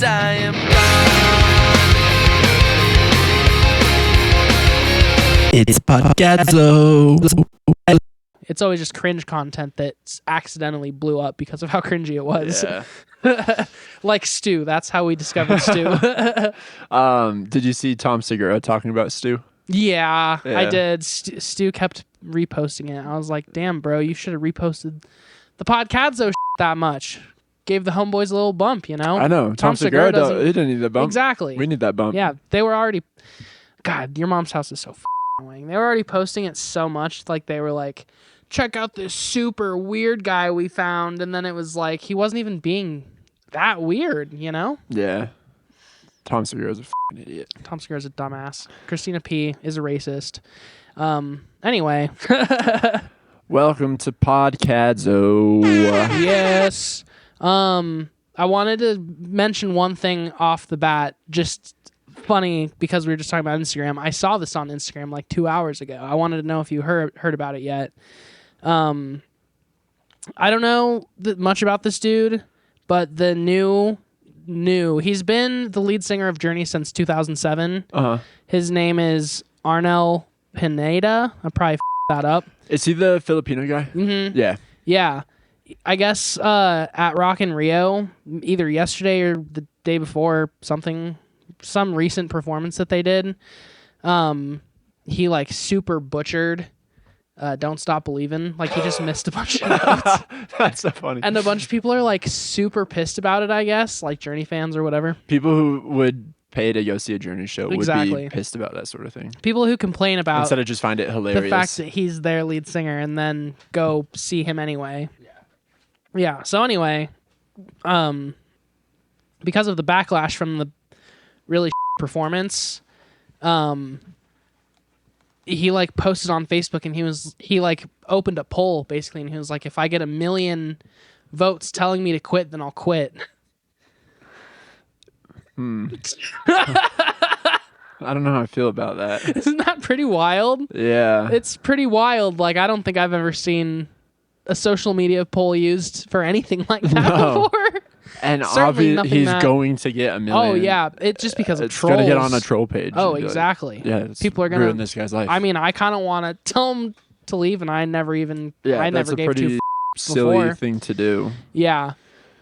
I am gone. It's podcadzo. It's always just cringe content that accidentally blew up because of how cringy it was. Yeah. Like Stu. That's how we discovered Stu. Did you see Tom Segura talking about Stu? Yeah, Yeah. I did. Stu kept reposting it. I was like, damn, bro, you should have reposted the podcadzo that much. Gave the homeboys a little bump, you know? I know. Tom Segura, he didn't need that bump. Exactly. We need that bump. Yeah, they were already... God, your mom's house is so annoying. They were already posting it so much. Like, they were like, check out this super weird guy we found. And then it was like, he wasn't even being that weird, you know? Yeah. Tom Segura's a idiot. Tom Segura's a dumbass. Christina P. is a racist. Anyway. Welcome to Podcadzo. Yes. I wanted to mention one thing off the bat, just funny because we were just talking about Instagram. I saw this on Instagram like 2 hours ago. I wanted to know if you heard about it yet. I don't know much about this dude, but the new, he's been the lead singer of Journey since 2007. Uh-huh. His name is Arnel Pineda. I probably that up. Is he the Filipino guy? Mm-hmm. Yeah. Yeah. I guess at Rock in Rio, either yesterday or the day before, some recent performance that they did, he like super butchered Don't Stop Believin'. Like he just missed a bunch of notes. That's so funny. And a bunch of people are like super pissed about it, I guess, like Journey fans or whatever. People who would pay to go see a Journey show would be pissed about that sort of thing. People who complain about instead of just find it hilarious. the fact that he's their lead singer and then go see him anyway. Yeah. So anyway, because of the backlash from the really performance, he like posted on Facebook and he like opened a poll basically, and he was like, if I get 1 million votes telling me to quit, then I'll quit. I don't know how I feel about that. Isn't that pretty wild? Yeah. It's pretty wild. Like, I don't think I've ever seen a social media poll used for anything like that before. And Certainly obviously he's that... going to get 1 million. Oh yeah, it just because of it's trolls. It's going to get on a troll page. Oh, exactly. Like, yeah, people are going to ruin this guy's life. I mean, I kind of want to tell him to leave, and I never even. Yeah, I that's never a gave pretty two silly before. thing to do. Yeah,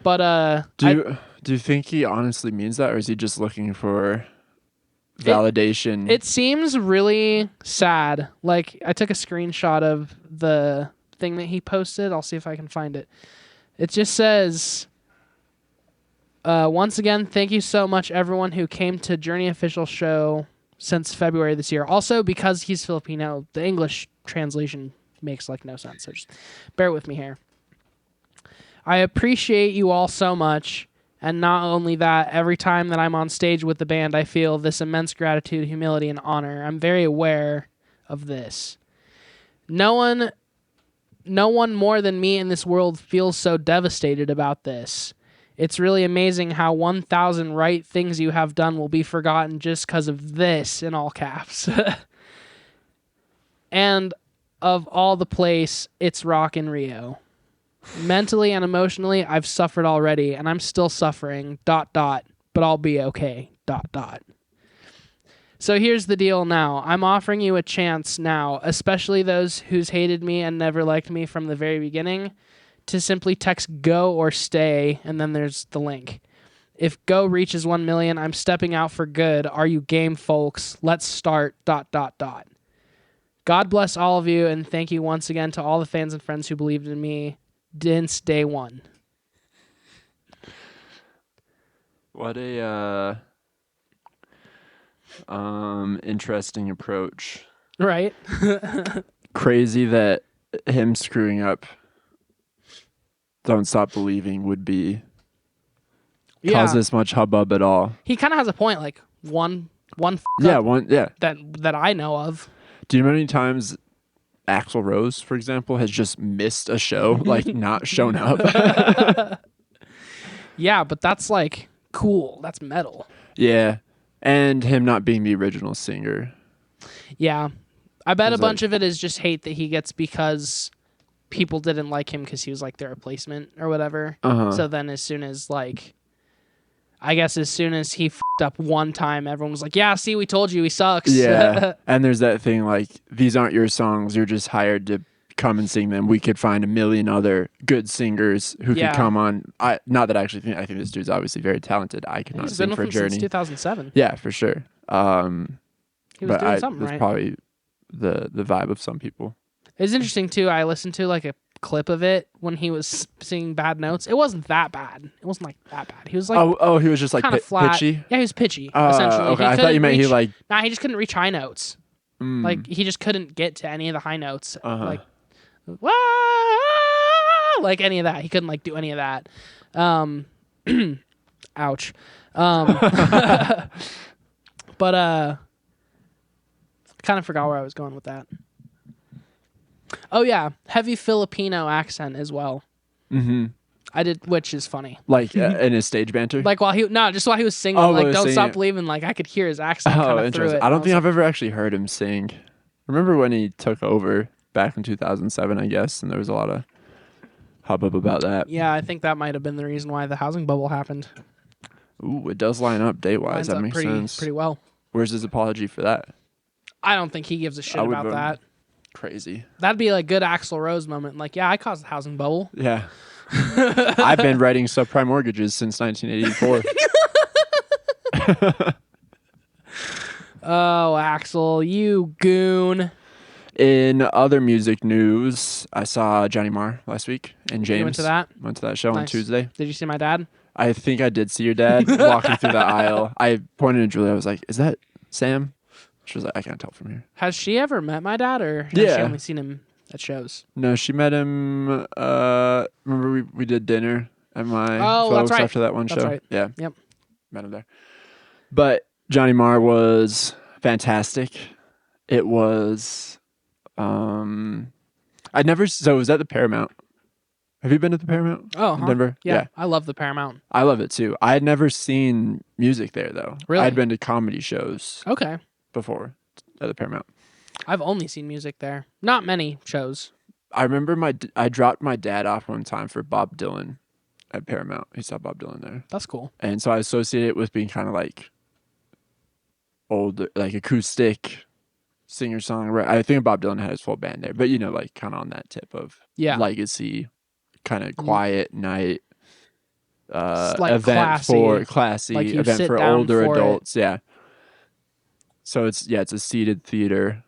but do you think he honestly means that, or is he just looking for validation? It seems really sad. Like, I took a screenshot of the thing that he posted. I'll see if I can find it. It just says, once again, thank you so much, everyone who came to Journey official show since February this year. Also, because he's Filipino, the English translation makes like no sense. So just bear with me here. I appreciate you all so much. And not only that, every time that I'm on stage with the band, I feel this immense gratitude, humility, and honor. I'm very aware of this. No one more than me in this world feels so devastated about this. It's really amazing how 1,000 right things you have done will be forgotten just because of this, in all caps. And of all the place, it's Rock in Rio. Mentally and emotionally, I've suffered already, and I'm still suffering, ... but I'll be okay, ... So here's the deal now. I'm offering you a chance now, especially those who's hated me and never liked me from the very beginning, to simply text go or stay, and then there's the link. If go reaches 1 million, I'm stepping out for good. Are you game, folks? Let's start ... God bless all of you, and thank you once again to all the fans and friends who believed in me since day one. What a interesting approach. Right? Crazy that him screwing up Don't Stop Believing would be cause this much hubbub at all. He kind of has a point, like one that I know of. Do you know how many times Axl Rose, for example, has just missed a show, like not shown up? Yeah, but that's like cool. That's metal. Yeah. And him not being the original singer. Yeah. I bet a bunch of it is just hate that he gets because people didn't like him because he was like their replacement or whatever. Uh-huh. So then as soon as like, I guess as soon as he f***ed up one time, everyone was like, yeah, see, we told you he sucks. Yeah. And there's that thing like, these aren't your songs. You're just hired to come and sing them. We could find a million other good singers who could come on. Not that I actually think, I think this dude's obviously very talented. I could not sing for Journey. Since 2007. Yeah, for sure. He was doing something that's right. probably the vibe of some people. It's interesting too. I listened to like a clip of it when he was singing bad notes. It wasn't that bad. It wasn't like that bad. He was like he was just like kind of flat. pitchy. Yeah, he was pitchy essentially. Okay, I thought you meant he like. Nah, he just couldn't reach high notes. Like he just couldn't get to any of the high notes. Like, wah, like any of that. He couldn't like do any of that. Ouch. But kind of forgot where I was going with that. Oh yeah, heavy Filipino accent as well. Mm-hmm. I did, which is funny. Like in his stage banter. Like while he was singing, like "Don't Stop Believing," like I could hear his accent kind of through it. I don't think I've ever actually heard him sing. Remember when he took over back in 2007, I guess, and there was a lot of hubbub about that. Yeah, I think that might have been the reason why the housing bubble happened. Ooh, it does line up date-wise. That makes sense. Pretty well. Where's his apology for that? I don't think he gives a shit about that. Crazy. That'd be like good Axl Rose moment. Like, yeah, I caused the housing bubble. Yeah. I've been writing subprime mortgages since 1984. Oh, Axl, you goon. In other music news, I saw Johnny Marr last week and James. You went to that? Went to that show on Tuesday. Did you see my dad? I think I did see your dad walking through the aisle. I pointed to Julia. I was like, is that Sam? She was like, I can't tell from here. Has she ever met my dad, or has she only seen him at shows? No, she met him. Remember we did dinner at my folks after that one show? That's right. Yeah. Yep. Met him there. But Johnny Marr was fantastic. It was... so it was at the Paramount. Have you been to the Paramount? Oh, in Denver? Yeah. I love the Paramount. I love it too. I had never seen music there though. Really? I'd been to comedy shows. Okay. Before at the Paramount. I've only seen music there. Not many shows. I remember I dropped my dad off one time for Bob Dylan at Paramount. He saw Bob Dylan there. That's cool. And so I associate it with being kind of like old, like acoustic singer-songwriter. I think Bob Dylan had his full band there, but like kind of on that tip of legacy, kind of quiet night like event classy like event for older adults. Yeah. So it's a seated theater.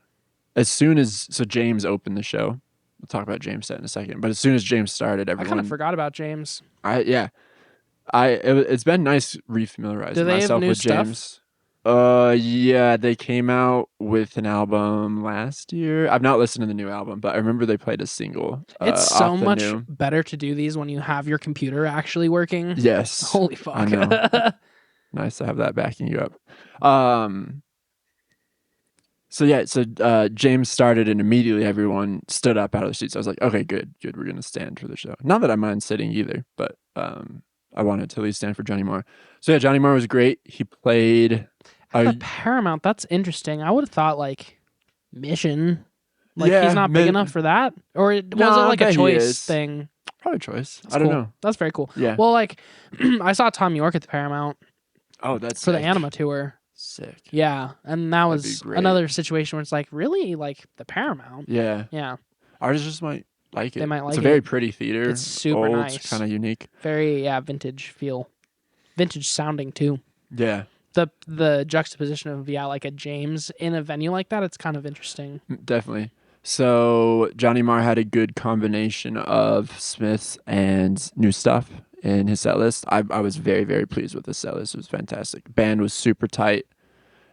As soon as James opened the show, we'll talk about James set in a second. But as soon as James started, everyone. I kind of forgot about James. It's been nice refamiliarizing myself with James. Yeah, they came out with an album last year. I've not listened to the new album, but I remember they played a single. It's so much better to do these when you have your computer actually working. Yes. Holy fuck. I know. Nice to have that backing you up. So James started and immediately everyone stood up out of their seats. I was like, okay, good. We're going to stand for the show. Not that I mind sitting either, but I wanted to at least stand for Johnny Marr. So yeah, Johnny Marr was great. He played... At the Paramount, that's interesting. I would have thought like Mission. Like he's not big enough for that? Or was it like a choice thing? Probably choice. That's I don't cool. know. That's very cool. Yeah. Well, like I saw Tom York at the Paramount. Oh, that's for the Anima tour. Sick. Yeah, and that was another situation where it's like, really, like the Paramount. Yeah. Yeah. Artists just might like it. They might like it. It's a very pretty theater. It's super nice. Kind of unique. Very vintage feel, vintage sounding too. Yeah. The juxtaposition of like a James in a venue like that, it's kind of interesting. Definitely. So Johnny Marr had a good combination of Smiths and new stuff in his set list. I was very, very pleased with the set list. It was fantastic. Band was super tight.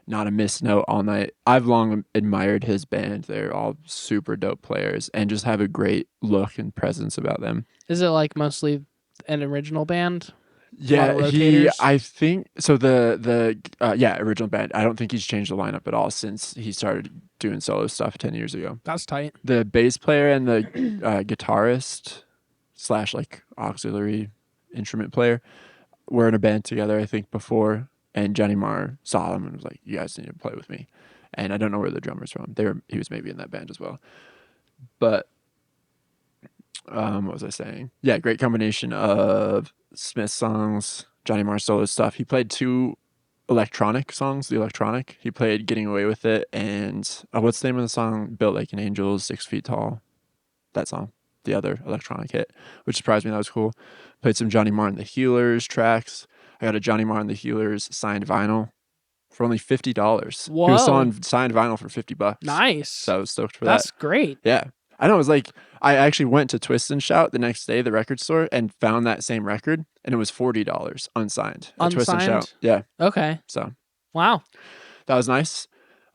Not a missed note all night. I've long admired his band. They're all super dope players and just have a great look and presence about them. Is it like mostly an original band? Yeah, I think so. The original band. I don't think he's changed the lineup at all since he started doing solo stuff 10 years ago. That's tight. The bass player and the guitarist / like auxiliary instrument player were in a band together, I think, before. And Johnny Marr saw them and was like, "You guys need to play with me." And I don't know where the drummer's from. He was maybe in that band as well. But what was I saying? Yeah, great combination of Smith songs, Johnny Marr solo stuff. He played 2 electronic songs. He played Getting Away With It and what's the name of the song? Built Like an Angel, 6 Feet Tall. That song. The other electronic hit, which surprised me. That was cool. Played some Johnny Marr and the Healers tracks. I got a Johnny Marr and the Healers signed vinyl for only $50. Whoa. He was selling signed vinyl for $50. Nice. So I was stoked for That's that. great. Yeah. I know. It was like, I actually went to Twist and Shout the next day, the record store, and found that same record, and it was $40 unsigned. At Twist and Unsigned? Shout. Yeah. Okay. So Wow. that was nice.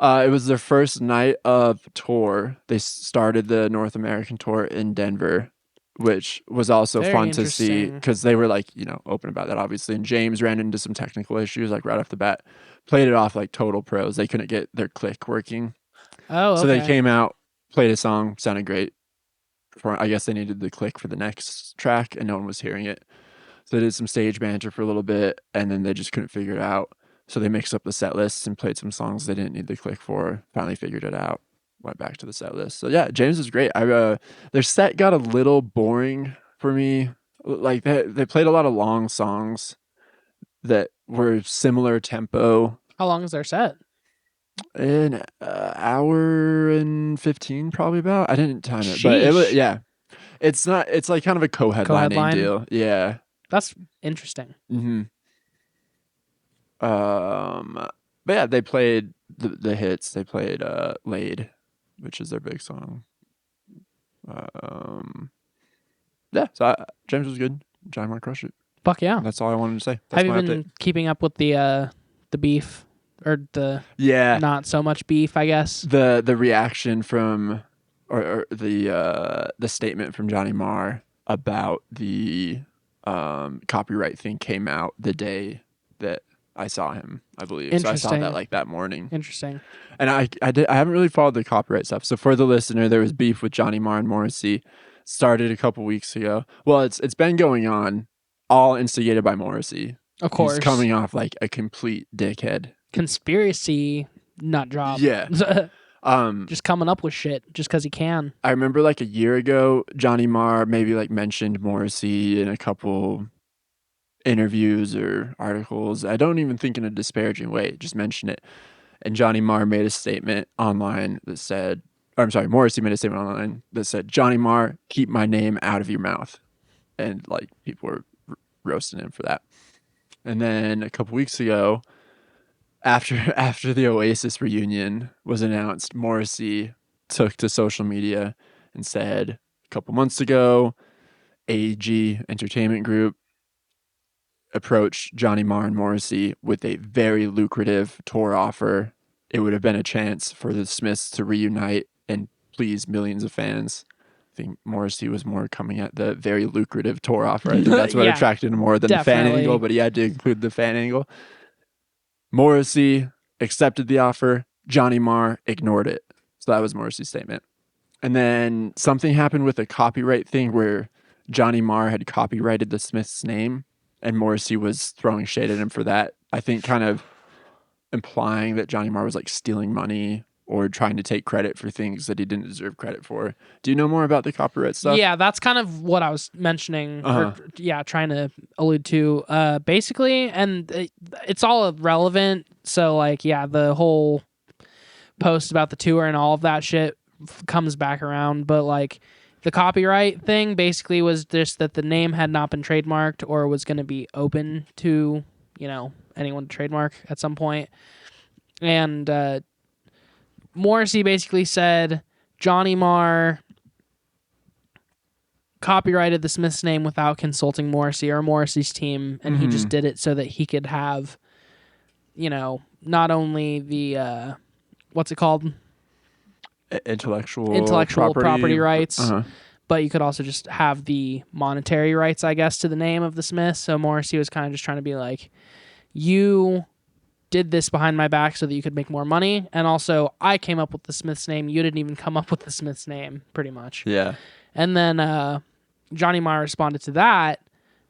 It was their first night of tour. They started the North American tour in Denver, which was also Very fun to see interesting. because they were like, open about that, obviously. And James ran into some technical issues like right off the bat. Played it off like total pros. They couldn't get their click working. Oh, okay. So they came out, played a song, sounded great. I guess they needed the click for the next track and no one was hearing it. So they did some stage banter for a little bit and then they just couldn't figure it out. So they mixed up the set lists and played some songs they didn't need the click for. Finally figured it out. Went back to the set list. So yeah, James was great. Their set got a little boring for me. Like they played a lot of long songs that were similar tempo. How long is their set? An hour and 15 probably about. I didn't time it, but it was, Sheesh. yeah. It's like kind of a co-headlining Co-headline? deal. Yeah. That's interesting. Mm-hmm. But yeah, they played the hits. They played Laid, which is their big song. Yeah, so James was good. Johnny Marr crushed it. Fuck yeah. That's all I wanted to say. That's Have you my been update. keeping up with the beef or the Yeah, not so much beef, I guess? the reaction from or the statement from Johnny Marr about the copyright thing came out the day that I saw him, I believe. So I saw Interesting. that like that morning. Interesting. And I haven't really followed the copyright stuff. So for the listener, there was beef with Johnny Marr and Morrissey. Started a couple weeks ago. Well, it's been going on, all instigated by Morrissey. Of course. He's coming off like a complete dickhead. Conspiracy nut job. Yeah. Just coming up with shit just because he can. I remember like a year ago, Johnny Marr maybe like mentioned Morrissey in a couple interviews or articles. I don't even think in a disparaging way, just mentioned it. And Johnny Marr made a statement online that said, Morrissey made a statement online that said, Johnny Marr, keep my name out of your mouth. And like people were roasting him for that. And then a couple weeks ago, after the Oasis reunion was announced, Morrissey took to social media and said, a couple months ago, AEG Entertainment Group approached Johnny Marr and Morrissey with a very lucrative tour offer. It would have been a chance for the Smiths to reunite and please millions of fans. I think Morrissey was more coming at the very lucrative tour offer. I think that's what Yeah, attracted him more than the fan definitely. angle, but he had to include the fan angle. Morrissey accepted the offer. Johnny Marr ignored it. So that was Morrissey's statement. And then something happened with a copyright thing where Johnny Marr had copyrighted the Smiths' name and Morrissey was throwing shade at him for that. I think kind of implying that Johnny Marr was like stealing money or trying to take credit for things that he didn't deserve credit for. Do you know more about the copyright stuff? Yeah, that's kind of what I was mentioning. Uh-huh. Trying to allude to. Basically, and it's all relevant. So, like, yeah, the whole post about the tour and all of that shit comes back around. But, like, the copyright thing basically was just that the name had not been trademarked or was going to be open to, anyone to trademark at some point. And Morrissey basically said Johnny Marr copyrighted the Smiths name without consulting Morrissey or Morrissey's team, and he just did it so that he could have, not only the what's it called? Intellectual property rights, Uh-huh. but you could also just have the monetary rights, I guess, to the name of the Smiths. So Morrissey was kind of just trying to be like, you did this behind my back so that you could make more money, and also I came up with the Smiths name. You didn't even come up with the Smiths name, pretty much. Yeah. And then Johnny Marr responded to that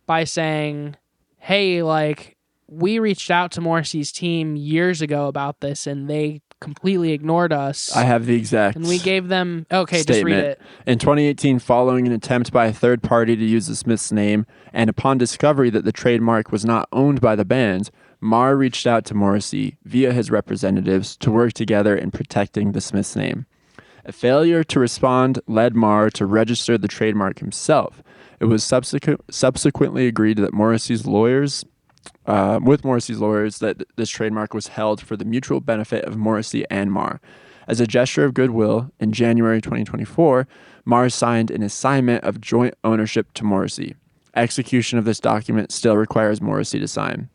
by saying, hey, like, we reached out to Morrissey's team years ago about this, and they completely ignored us. I have the exact and we gave them just read statement. it. In 2018, following an attempt by a third party to use the Smiths name, and upon discovery that the trademark was not owned by the band, Marr reached out to Morrissey via his representatives to work together in protecting the Smiths name. A failure to respond led Marr to register the trademark himself. It was subsequently agreed that Morrissey's lawyers that this trademark was held for the mutual benefit of Morrissey and Marr. As a gesture of goodwill, in January 2024, Marr signed an assignment of joint ownership to Morrissey. Execution of this document still requires Morrissey to sign.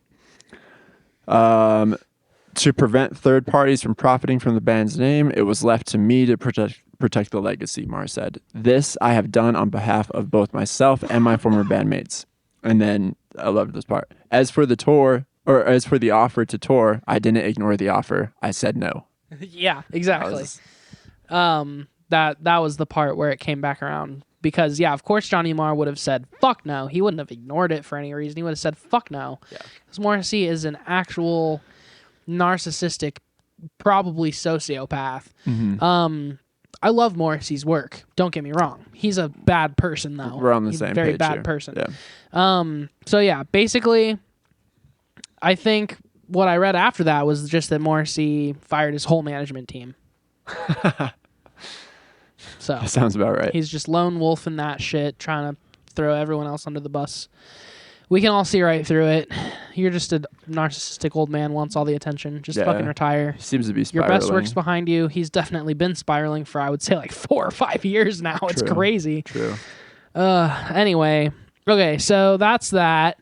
To prevent third parties from profiting from the band's name, it was left to me to protect the legacy, Marr said. This I have done on behalf of both myself and my former bandmates. And then I loved this part. As for the offer to tour, I didn't ignore the offer. I said no. Yeah, exactly. That was the part where it came back around. Because, yeah, of course Johnny Marr would have said, fuck no. He wouldn't have ignored it for any reason. He would have said, fuck no. Because Morrissey is an actual narcissistic, probably sociopath. Mm-hmm. I love Morrissey's work. Don't get me wrong. He's a bad person, though. We're on the He's same a very page bad here. person. Yeah. So, yeah, basically, I think what I read after that was just that Morrissey fired his whole management team. So That sounds about right. He's just lone wolf in that shit, trying to throw everyone else under the bus. We can all see right through it. You're just a narcissistic old man, wants all the attention. Just fucking retire. He seems to be Your spiraling. best work's behind you. He's definitely been spiraling for, I would say, like 4 or 5 years now. It's crazy. True. Anyway. Okay, so that's that.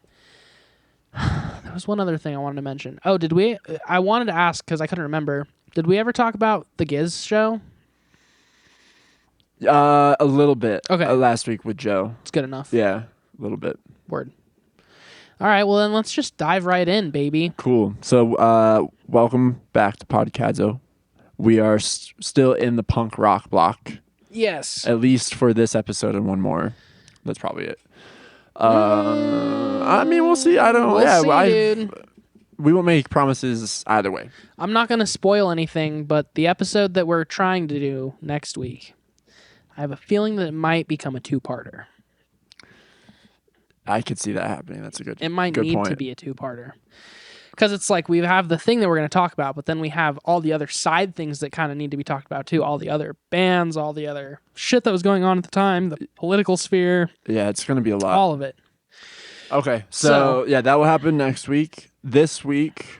There was one other thing I wanted to mention. Oh, I wanted to ask, because I couldn't remember. Did we ever talk about the Giz show? A little bit. Okay. Last week with Joe. It's good enough. Yeah, a little bit. Word. All right, well, then let's just dive right in, baby. Cool. So, welcome back to Podcadzo. We are still in the punk rock block. Yes. At least for this episode and one more. That's probably it. I mean, we'll see. We'll see, dude. We won't make promises either way. I'm not going to spoil anything, but the episode that we're trying to do next week, I have a feeling that it might become a two-parter. I could see that happening. That's a good point. It might need to be a two-parter. Because it's like we have the thing that we're going to talk about, but then we have all the other side things that kind of need to be talked about too. All the other bands, all the other shit that was going on at the time, the political sphere. Yeah, it's going to be a lot. All of it. Okay, so yeah, that will happen next week. This week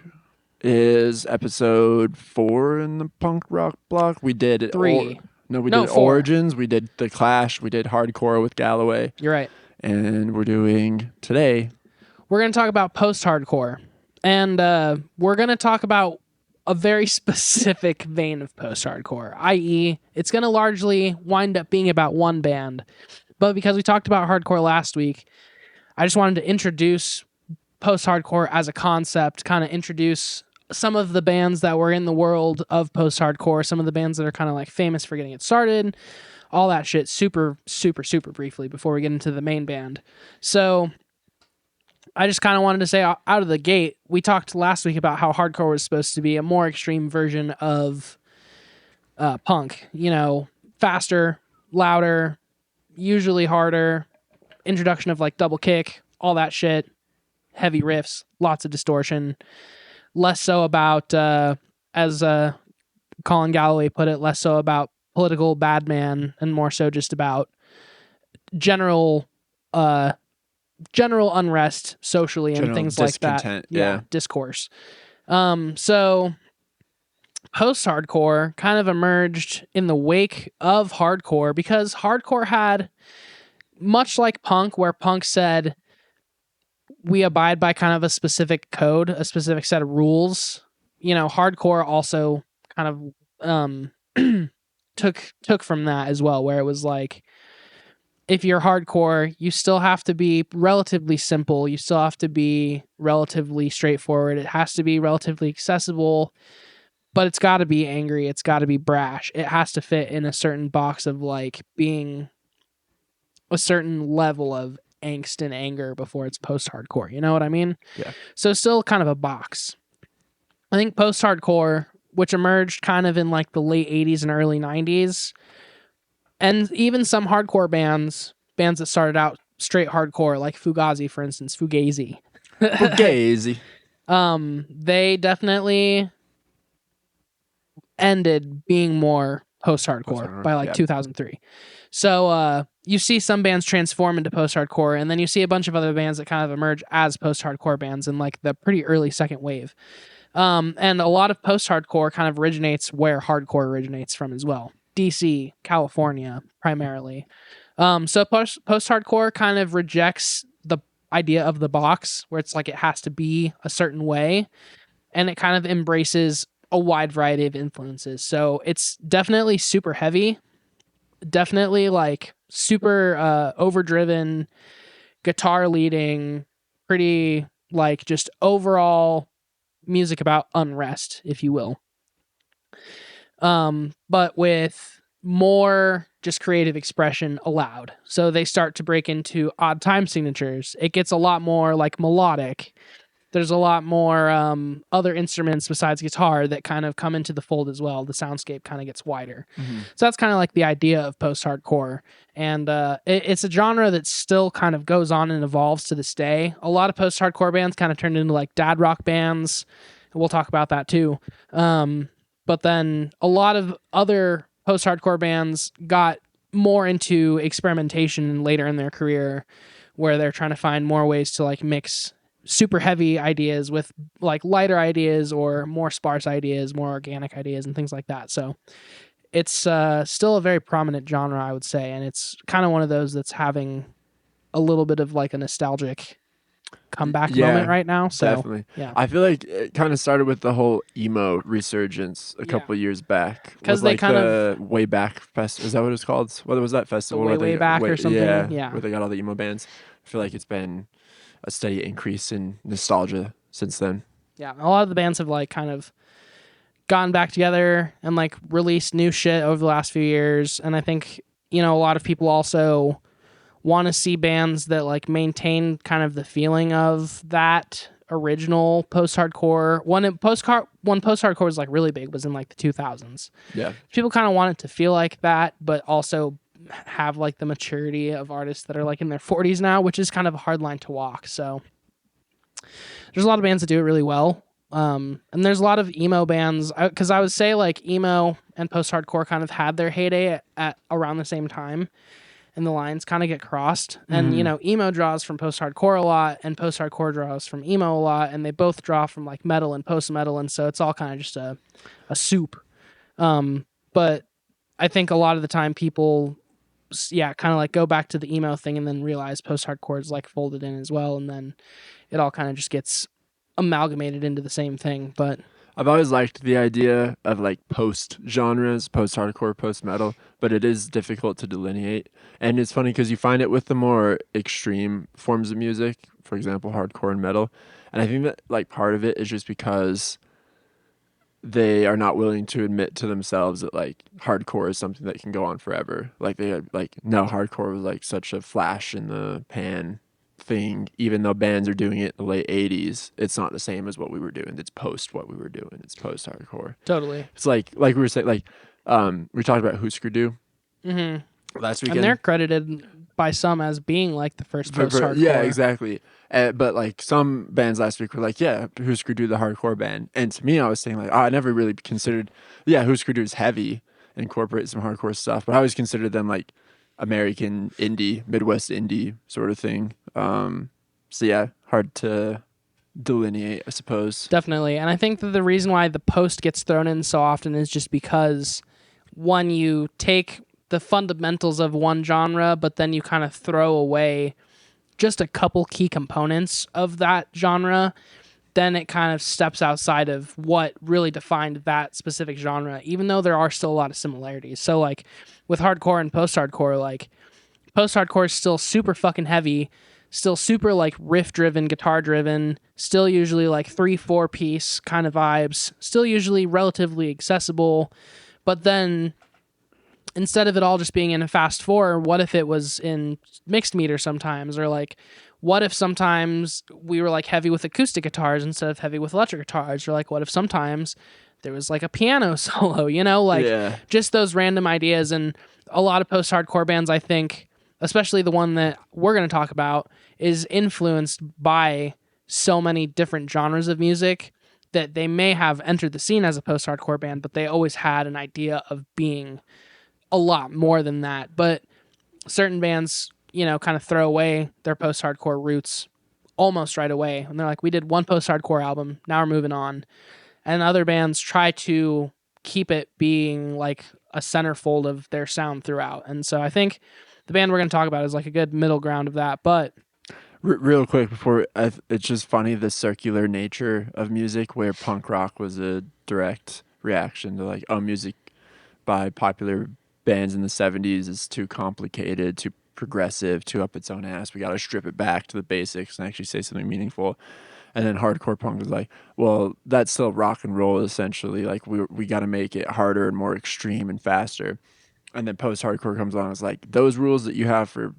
is episode 4 in the punk rock block. We did 3. We did 4. Origins. We did The Clash. We did Hardcore with Galloway. You're right. And we're doing today. We're going to talk about post-hardcore. And we're going to talk about a very specific vein of post-hardcore, i.e., it's going to largely wind up being about one band. But because we talked about hardcore last week, I just wanted to introduce post-hardcore as a concept, kind of introduce some of the bands that were in the world of post-hardcore, some of the bands that are kind of like famous for getting it started, all that shit super, super, super briefly before we get into the main band. So I just kind of wanted to say out of the gate, we talked last week about how hardcore was supposed to be a more extreme version of punk. You know, faster, louder, usually harder, introduction of like double kick, all that shit, heavy riffs, lots of distortion. Less so about, as Colin Galloway put it, less so about political bad man and more so just about general unrest socially and things like that. Yeah. Discourse. So post-hardcore kind of emerged in the wake of hardcore because hardcore had, much like punk, where punk said, we abide by kind of a specific code, a specific set of rules. You know, hardcore also kind of took from that as well, where it was like, if you're hardcore, you still have to be relatively simple. You still have to be relatively straightforward. It has to be relatively accessible, but it's got to be angry. It's got to be brash. It has to fit in a certain box of like being a certain level of angst and anger before it's post-hardcore. You know what I mean? Yeah. So still kind of a box. I think post-hardcore which emerged kind of in like the late 80s and early 90s. And even some hardcore bands that started out straight hardcore, like Fugazi, for instance, Fugazi. Fugazi. They definitely ended being more post-hardcore by like 2003. So you see some bands transform into post-hardcore, and then you see a bunch of other bands that kind of emerge as post-hardcore bands in like the pretty early second wave. And a lot of post-hardcore kind of originates where hardcore originates from as well. DC, California, primarily. So post-hardcore kind of rejects the idea of the box, where it's like it has to be a certain way, and it kind of embraces a wide variety of influences. So it's definitely super heavy, definitely like super overdriven, guitar leading, pretty like just overall music about unrest, if you will. But with more just creative expression allowed. So they start to break into odd time signatures. It gets a lot more like melodic. There's a lot more other instruments besides guitar that kind of come into the fold as well. The soundscape kind of gets wider. Mm-hmm. So that's kind of like the idea of post-hardcore. And it's a genre that still kind of goes on and evolves to this day. A lot of post-hardcore bands kind of turned into like dad rock bands. We'll talk about that too. But then a lot of other post-hardcore bands got more into experimentation later in their career, where they're trying to find more ways to like mix super heavy ideas with like lighter ideas or more sparse ideas, more organic ideas and things like that. So it's still a very prominent genre, I would say. And it's kind of one of those that's having a little bit of like a nostalgic comeback moment right now. So definitely. Yeah. I feel like it kind of started with the whole emo resurgence a couple years back. Because they like kind the Way Back Festival. Is that what it's called? What was that festival? Way Back or something? Yeah. Where they got all the emo bands. I feel like it's been a steady increase in nostalgia since then. Yeah, a lot of the bands have like kind of gotten back together and like released new shit over the last few years. And I think, a lot of people also want to see bands that like maintain kind of the feeling of that original post-hardcore. When post-hardcore was like really big was in like the 2000s. Yeah. People kind of want it to feel like that, but also have like the maturity of artists that are like in their 40s now, which is kind of a hard line to walk. So there's a lot of bands that do it really well. And there's a lot of emo bands, because I would say like emo and post-hardcore kind of had their heyday at around the same time, and the lines kind of get crossed. And, emo draws from post-hardcore a lot, and post-hardcore draws from emo a lot, and they both draw from like metal and post-metal, and so it's all kind of just a soup. But I think a lot of the time people kind of like go back to the emo thing and then realize post-hardcore is like folded in as well, and then it all kind of just gets amalgamated into the same thing. But I've always liked the idea of like post genres, post-hardcore, post-metal, but it is difficult to delineate. And it's funny because you find it with the more extreme forms of music, for example, hardcore and metal. And I think that like part of it is just because they are not willing to admit to themselves that like hardcore is something that can go on forever. Like they had like, no, hardcore was like such a flash in the pan thing. Even though bands are doing it in the late 80s, it's not the same as what we were doing. It's post what we were doing. It's post hardcore. Totally. It's like we were saying, like we talked about Husker Du last weekend. And they're credited by some as being like the first post-hardcore. Yeah, exactly. But like some bands last week were like, yeah, Husker Du, the hardcore band. And to me, I was saying like, I never really considered, Husker Du is heavy, incorporate some hardcore stuff, but I always considered them like American indie, Midwest indie sort of thing. So yeah, hard to delineate, I suppose. Definitely. And I think that the reason why the post gets thrown in so often is just because when you take the fundamentals of one genre, but then you kind of throw away just a couple key components of that genre, then it kind of steps outside of what really defined that specific genre, even though there are still a lot of similarities. So like with hardcore and post-hardcore, like post-hardcore is still super fucking heavy, still super like riff-driven, guitar-driven, still usually like 3-4 piece kind of vibes, still usually relatively accessible, but then instead of it all just being in a fast 4, what if it was in mixed meter sometimes? Or like, what if sometimes we were like heavy with acoustic guitars instead of heavy with electric guitars? Or like, what if sometimes there was like a piano solo, you know, like Yeah. just those random ideas. And a lot of post-hardcore bands, I think, especially the one that we're going to talk about, is influenced by so many different genres of music that they may have entered the scene as a post-hardcore band, but they always had an idea of being a lot more than that. But certain bands, you know, kind of throw away their post-hardcore roots almost right away. And they're like, we did one post-hardcore album, now we're moving on. And other bands try to keep it being like a centerfold of their sound throughout. And so I think the band we're going to talk about is like a good middle ground of that. But Real quick before, it's just funny the circular nature of music, where punk rock was a direct reaction to like, oh, music by popular bands in the 70s is too complicated, too progressive, too up its own ass. We got to strip it back to the basics and actually say something meaningful. And then hardcore punk was like, well, that's still rock and roll essentially. Like we got to make it harder and more extreme and faster. And then post-hardcore comes along. It's like, those rules that you have for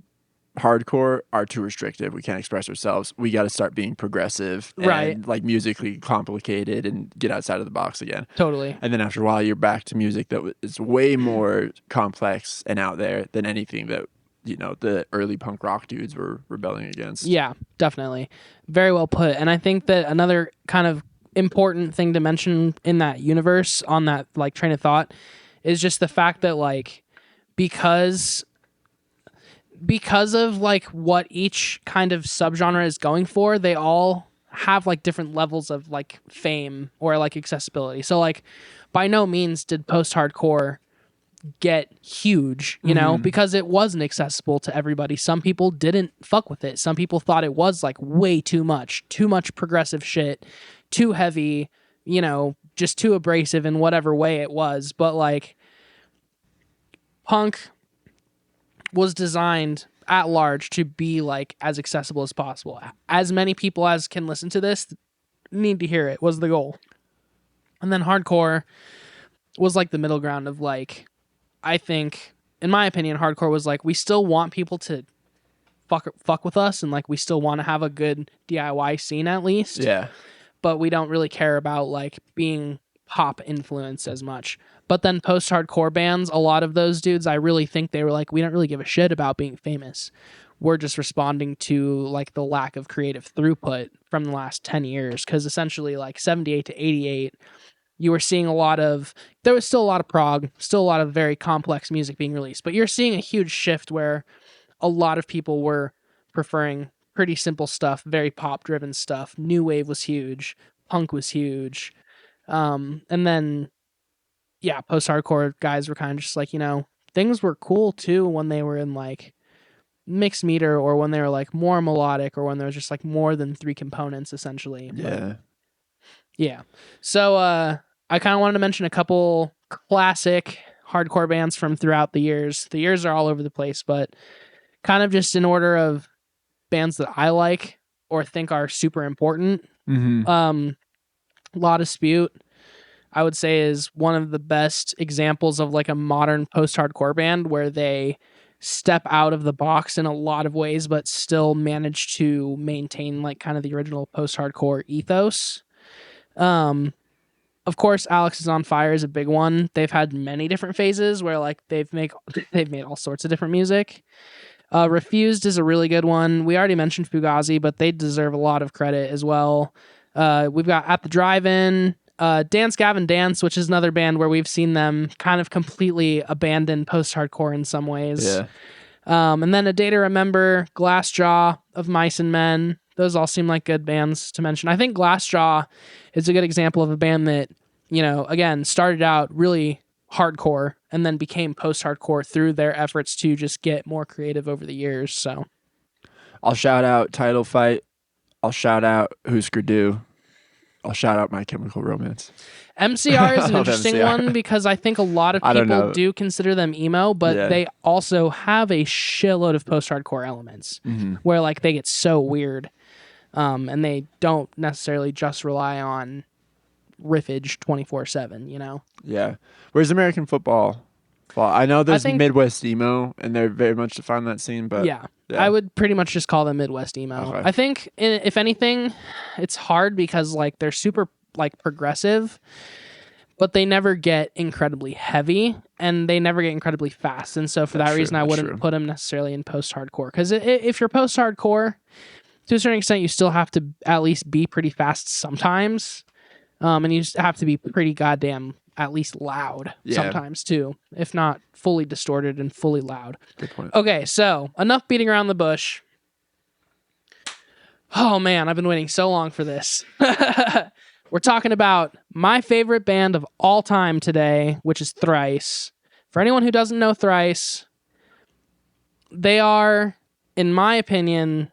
hardcore are too restrictive. We can't express ourselves. We got to start being progressive and Right. like musically complicated and get outside of the box again. totally. And then after a while, you're back to music that is way more complex and out there than anything that, you know, the early punk rock dudes were rebelling against. Yeah, definitely. Very well put. And I think that another kind of important thing to mention in that universe, on that like train of thought, is just the fact that like because of like what each kind of subgenre is going for, they all have like different levels of like fame or like accessibility. So like by no means did post-hardcore get huge, you know, because it wasn't accessible to everybody. Some people didn't fuck with it. Some people thought it was like way too much progressive shit, too heavy, you know, just too abrasive in whatever way it was. But like punk was designed at large to be like as accessible as possible. As many people as can listen to this need to hear it was the goal. And then hardcore was like the middle ground of like, I think, in my opinion, hardcore was like, we still want people to fuck with us, and like we still want to have a good DIY scene at least. Yeah. But we don't really care about like being pop influenced as much. But then post-hardcore bands, a lot of those dudes, I really think they were like, we don't really give a shit about being famous. We're just responding to like the lack of creative throughput from the last 10 years. Because essentially like 78 to 88, you were seeing there was still a lot of prog, still a lot of very complex music being released. But you're seeing a huge shift where a lot of people were preferring pretty simple stuff, very pop-driven stuff. New wave was huge. Punk was huge. And then, yeah, post-hardcore guys were kind of just like, you know, things were cool too when they were in like mixed meter, or when they were like more melodic, or when there was just like more than 3 components essentially. Yeah. Yeah. So I kind of wanted to mention a couple classic hardcore bands from throughout the years. The years are all over the place, but kind of just in order of bands that I like or think are super important. La Dispute, I would say, is one of the best examples of like a modern post-hardcore band where they step out of the box in a lot of ways, but still manage to maintain like kind of the original post-hardcore ethos. Of course, Alex is on Fire is a big one. They've had many different phases where like they've made all sorts of different music. Refused is a really good one. We already mentioned Fugazi, but they deserve a lot of credit as well. We've got At the Drive-In, Dance Gavin Dance, which is another band where we've seen them kind of completely abandon post-hardcore in some ways. Yeah. And then A Day to Remember, Glassjaw, Of Mice and Men. Those all seem like good bands to mention. I think Glassjaw is a good example of a band that, you know, again, started out really hardcore and then became post-hardcore through their efforts to just get more creative over the years. So I'll shout out Title Fight. I'll shout out Husker Du. I'll shout out My Chemical Romance. MCR is an I love interesting MCR. one because I think a lot of I don't people know. do consider them emo, but Yeah. they also have a shitload of post-hardcore elements where like they get so weird, and they don't necessarily just rely on riffage 24/7, you know? Yeah. Where's American Football? Well, I know there's think- Midwest emo, and they're very much defined that scene, but Yeah. I would pretty much just call them Midwest emo. Okay. I think if anything, it's hard because like they're super like progressive, but they never get incredibly heavy and they never get incredibly fast. And so for that reason, I wouldn't put them necessarily in post-hardcore. Because if you're post-hardcore, to a certain extent, you still have to at least be pretty fast sometimes. And you just have to be pretty goddamn at least loud sometimes too, if not fully distorted and fully loud. Good point. Okay, so enough beating around the bush. Oh man, I've been waiting so long for this. We're talking about my favorite band of all time today, which is Thrice. For anyone who doesn't know Thrice, they are, in my opinion,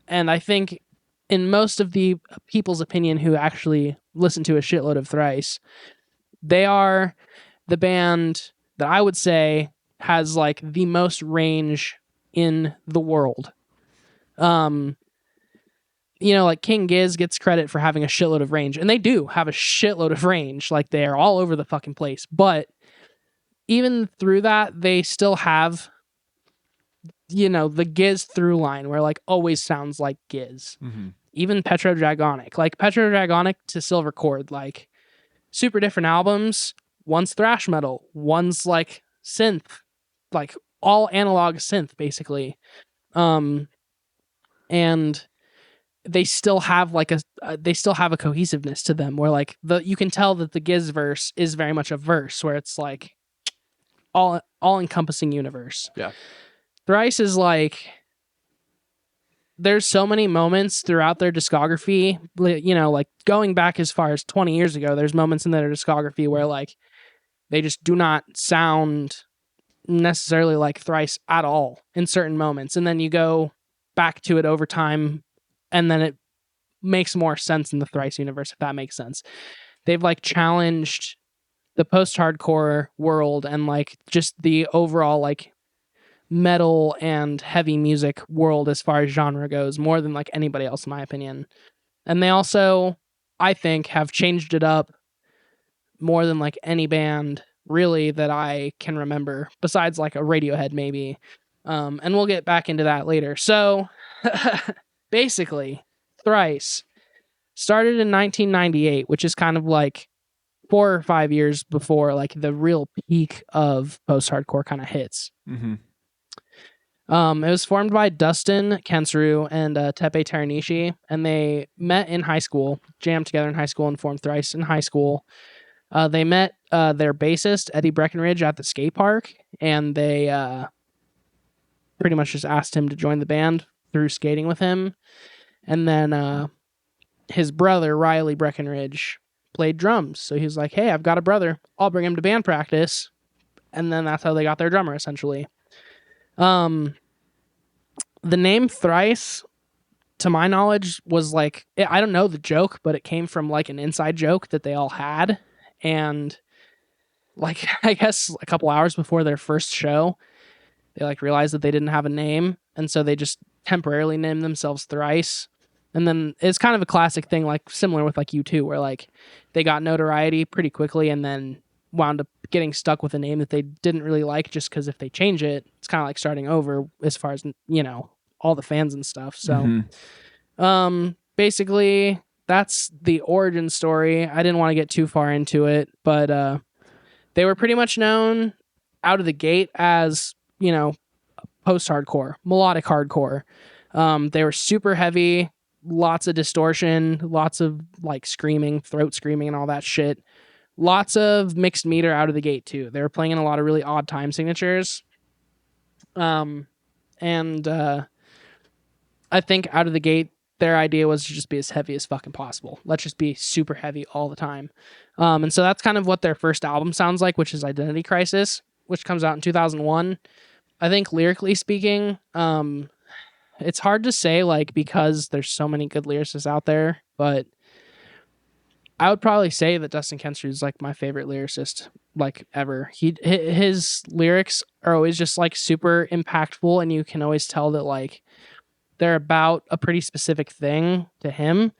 and I think in most of the people's opinion who actually listen to a shitload of Thrice, they are the band that I would say has like the most range in the world. Like King Giz gets credit for having a shitload of range, and they do have a shitload of range. Like they are all over the fucking place. But even through that, they still have, the Giz through line where like always sounds like Giz. Mm-hmm. Even Petrodragonic, like Petrodragonic to Silver Cord, like super different albums. One's thrash metal, one's like synth, like all analog synth basically. And they still have like a cohesiveness to them where like you can tell that the Giz verse is very much a verse where it's like all encompassing universe. Yeah. Thrice is like, there's so many moments throughout their discography, like going back as far as 20 years ago, there's moments in their discography where like they just do not sound necessarily like Thrice at all in certain moments. And then you go back to it over time and then it makes more sense in the Thrice universe, if that makes sense. They've like challenged the post-hardcore world and like just the overall like metal and heavy music world as far as genre goes more than like anybody else in my opinion. And they also, I think, have changed it up more than like any band really that I can remember besides like a Radiohead maybe. And we'll get back into that later. So basically, Thrice started in 1998, which is kind of like 4 or 5 years before like the real peak of post-hardcore kind of hits. Mm-hmm. It was formed by Dustin Kensrue and Tepe Teranishi, and they met in high school, jammed together in high school, and formed Thrice in high school. They met their bassist, Eddie Breckenridge, at the skate park, and they pretty much just asked him to join the band through skating with him. And then his brother, Riley Breckenridge, played drums. So he was like, hey, I've got a brother. I'll bring him to band practice. And then that's how they got their drummer, essentially. The name Thrice, to my knowledge, was like, I don't know the joke, but it came from like an inside joke that they all had. And like, I guess a couple hours before their first show, they like realized that they didn't have a name. And so they just temporarily named themselves Thrice. And then it's kind of a classic thing, like similar with like U2, where like they got notoriety pretty quickly and then wound up getting stuck with a name that they didn't really like, just because if they change it, it's kind of like starting over as far as, all the fans and stuff. So basically that's the origin story. I didn't want to get too far into it, but they were pretty much known out of the gate as, post-hardcore, melodic hardcore. They were super heavy, lots of distortion, lots of like screaming, throat screaming and all that shit. Lots of mixed meter out of the gate too. They were playing in a lot of really odd time signatures. I think out of the gate, their idea was to just be as heavy as fucking possible. Let's just be super heavy all the time. And so that's kind of what their first album sounds like, which is Identity Crisis, which comes out in 2001. I think lyrically speaking, it's hard to say like because there's so many good lyricists out there, but I would probably say that Dustin Kensrue is like my favorite lyricist like ever. His lyrics are always just like super impactful, and you can always tell that like they're about a pretty specific thing to him,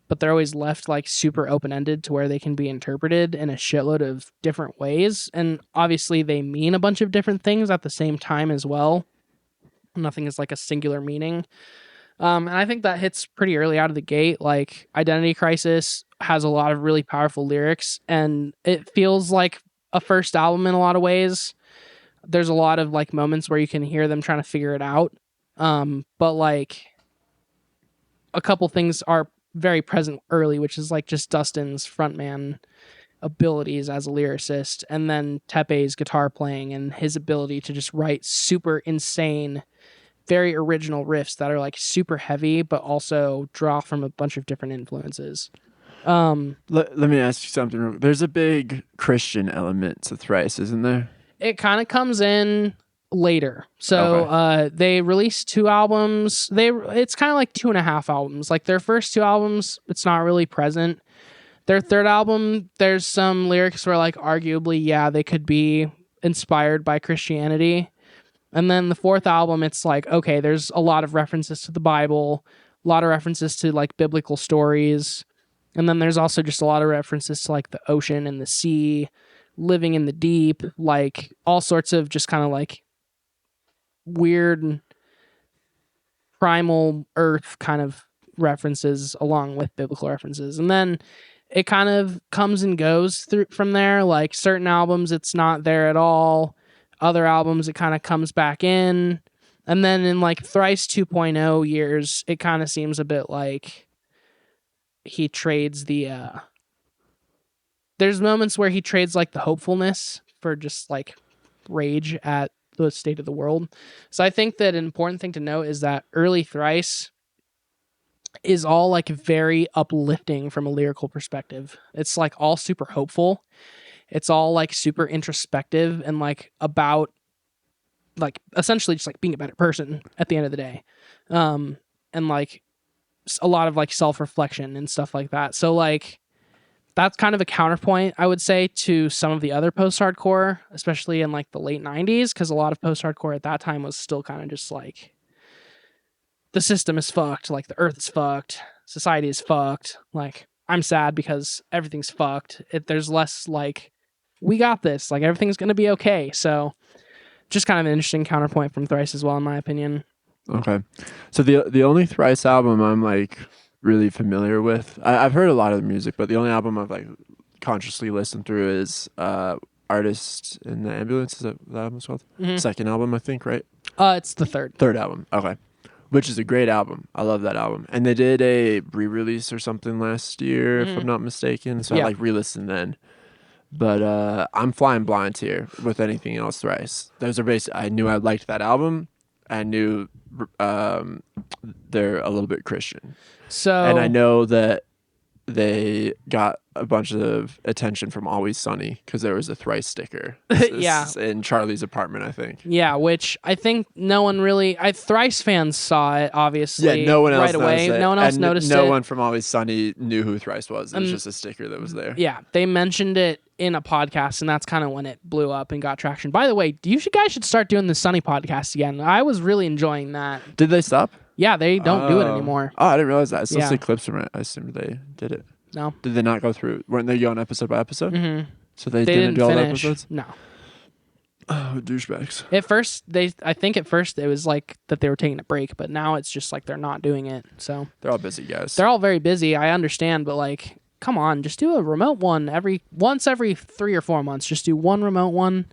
but they're always left like super open-ended to where they can be interpreted in a shitload of different ways. And obviously they mean a bunch of different things at the same time as well. Nothing is like a singular meaning. And I think that hits pretty early out of the gate. Like Identity Crisis has a lot of really powerful lyrics, and it feels like a first album in a lot of ways. There's a lot of like moments where you can hear them trying to figure it out. But like a couple things are very present early, which is like just Dustin's frontman abilities as a lyricist, and then Tepe's guitar playing and his ability to just write super insane, very original riffs that are like super heavy, but also draw from a bunch of different influences. Let me ask you something. There's a big Christian element to Thrice, isn't there? It kind of comes in later. So they released 2 albums. It's kind of like 2.5 albums. Like their first 2 albums, it's not really present. Their third album, there's some lyrics where like arguably, yeah, they could be inspired by Christianity. And then the fourth album, it's like, okay, there's a lot of references to the Bible, a lot of references to like biblical stories. And then there's also just a lot of references to like the ocean and the sea, living in the deep, like all sorts of just kind of like weird primal earth kind of references along with biblical references. And then it kind of comes and goes through from there. Like certain albums, it's not there at all. Other albums, it kind of comes back in. And then in like Thrice 2.0 years, it kind of seems a bit like he trades there's moments where he trades like the hopefulness for just like rage at the state of the world. So I think that an important thing to note is that early Thrice is all like very uplifting from a lyrical perspective. It's like all super hopeful. It's all like super introspective and like about like essentially just like being a better person at the end of the day. And like a lot of like self-reflection and stuff like that. So like that's kind of a counterpoint, I would say, to some of the other post-hardcore, especially in like the late 90s, because a lot of post-hardcore at that time was still kind of just like the system is fucked, like the earth is fucked, society is fucked, like I'm sad because everything's fucked. There's less like we got this, like everything's gonna be okay. So just kind of an interesting counterpoint from Thrice as well, in my opinion. Okay, so the only Thrice album I'm like really familiar with, I've heard a lot of the music, but the only album I've like consciously listened through is Artist in the Ambulance. Is that what that album's called? Mm-hmm. Second album, I think, right? It's the third album. Okay. Which is a great album. I love that album. And they did a re-release or something last year, if I'm not mistaken. So I like re-listened then. But I'm flying blind here with anything else Thrice. Those are I knew I liked that album. I knew they're a little bit Christian. And I know that they got a bunch of attention from Always Sunny because there was a Thrice sticker. In Charlie's apartment, I think. Yeah, which I think no one really... Thrice fans saw it, obviously, no one else right away. It. No one else noticed it. No one from Always Sunny knew who Thrice was. It was just a sticker that was there. Yeah, they mentioned it in a podcast, and that's kind of when it blew up and got traction. By the way, guys should start doing the Sunny podcast again. I was really enjoying that. Did they stop? Yeah, they don't do it anymore. Oh, I didn't realize that. I still see clips from it. I assumed they did it. No. Did they not go through? Weren't they going episode by episode? Mm-hmm. So they didn't do all the episodes? No. Oh, douchebags. I think at first it was like that they were taking a break, but now it's just like they're not doing it. So they're all busy guys. They're all very busy. I understand, but like, come on, just do a remote one once every 3 or 4 months. Just do one remote one.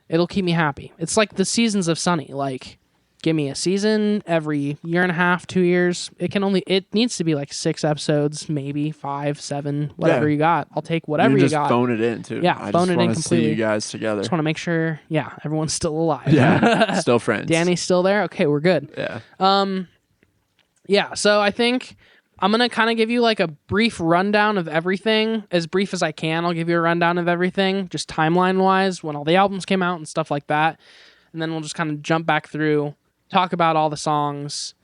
It'll keep me happy. It's like the seasons of Sunny. Like, give me a season every year and a half, 2 years. It needs to be like 6 episodes, maybe 5, 7, whatever you got. I'll take whatever you got. Just phone it in too. Yeah, phone it in completely. See you guys together. Just want to make sure, everyone's still alive. Yeah, still friends. Danny's still there. Okay, we're good. Yeah. So I think I'm gonna kind of give you like a brief rundown of everything, as brief as I can. I'll give you a rundown of everything, just timeline wise, when all the albums came out and stuff like that, and then we'll just kind of jump back through. Talk about all the songs.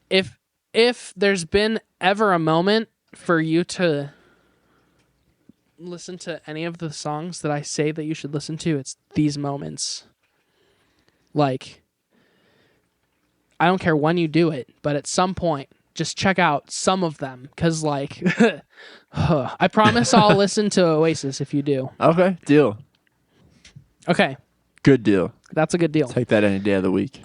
If there's been ever a moment for you to listen to any of the songs that I say that you should listen to, it's these moments. Like, I don't care when you do it, but at some point, just check out some of them. Because, like, I promise I'll listen to Oasis if you do. Okay, deal. Okay. Good deal. That's a good deal. Take that any day of the week.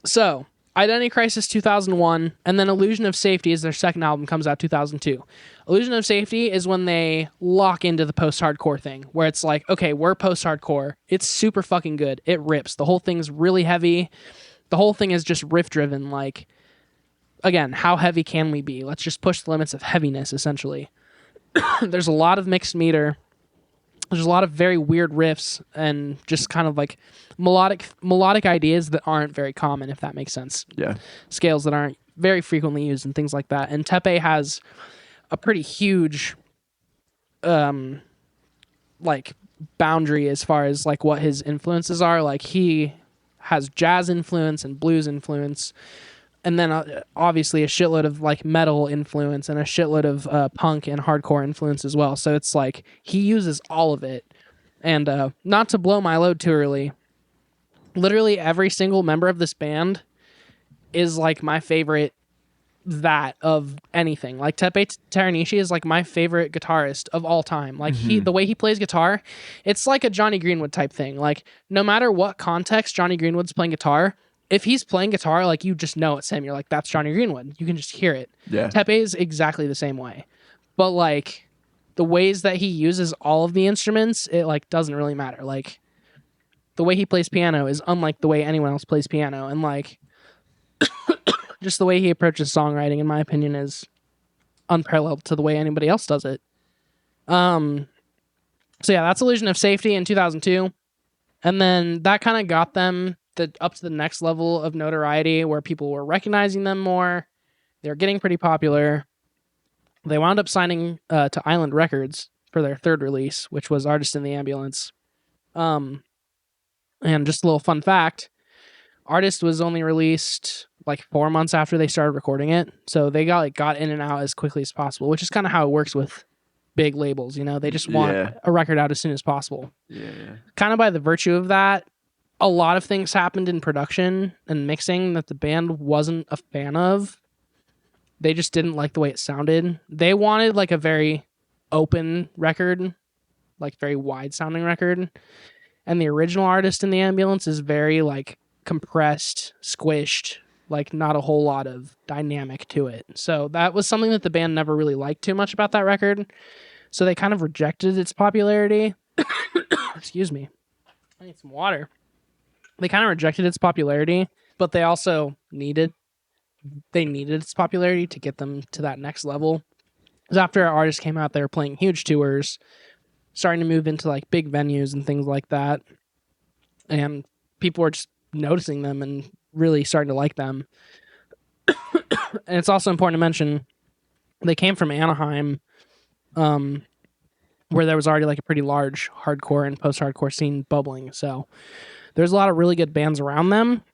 So Identity Crisis 2001, and then Illusion of Safety is their second album, comes out 2002. Illusion of Safety is when they lock into the post-hardcore thing, where it's like, okay, we're post-hardcore. It's super fucking good. It rips. The whole thing's really heavy. The whole thing is just riff-driven. Like, again, how heavy can we be? Let's just push the limits of heaviness, essentially. There's a lot of mixed meter. There's a lot of very weird riffs and just kind of like melodic ideas that aren't very common, if that makes sense. Yeah. Scales that aren't very frequently used and things like that. And Tepe has a pretty huge like boundary as far as like what his influences are. Like he has jazz influence and blues influence, and then obviously a shitload of like metal influence and a shitload of punk and hardcore influence as well. So it's like he uses all of it. And not to blow my load too early, literally every single member of this band is like my favorite that of anything. Like Tepe Teranishi is like my favorite guitarist of all time. Like the way he plays guitar, it's like a Johnny Greenwood type thing. Like no matter what context Johnny Greenwood's playing guitar, if he's playing guitar, like you just know it's him. You're like, that's Johnny Greenwood. You can just hear it. Yeah. Tepe is exactly the same way. But like the ways that he uses all of the instruments, it like doesn't really matter. Like the way he plays piano is unlike the way anyone else plays piano. And like just the way he approaches songwriting, in my opinion, is unparalleled to the way anybody else does it. So yeah, that's Illusion of Safety in 2002. And then that kind of got them up to the next level of notoriety where people were recognizing them more. They were getting pretty popular. They wound up signing to Island Records for their third release, which was Artist in the Ambulance. And just a little fun fact, Artist was only released like 4 months after they started recording it. So they got in and out as quickly as possible, which is kind of how it works with big labels. You know, they just want a record out as soon as possible. Yeah. Kind of by the virtue of that, a lot of things happened in production and mixing that the band wasn't a fan of. They just didn't like the way it sounded. They wanted like a very open record, like very wide sounding record. And the original Artist in the Ambulance is very like compressed, squished, like not a whole lot of dynamic to it. So that was something that the band never really liked too much about that record. So they kind of rejected its popularity. Excuse me. I need some water. They kind of rejected its popularity, but they also needed its popularity to get them to that next level. Because after our Artist came out, they were playing huge tours, starting to move into like big venues and things like that. And people were just noticing them and really starting to like them. And it's also important to mention they came from Anaheim, where there was already like a pretty large hardcore and post-hardcore scene bubbling. So there's a lot of really good bands around them.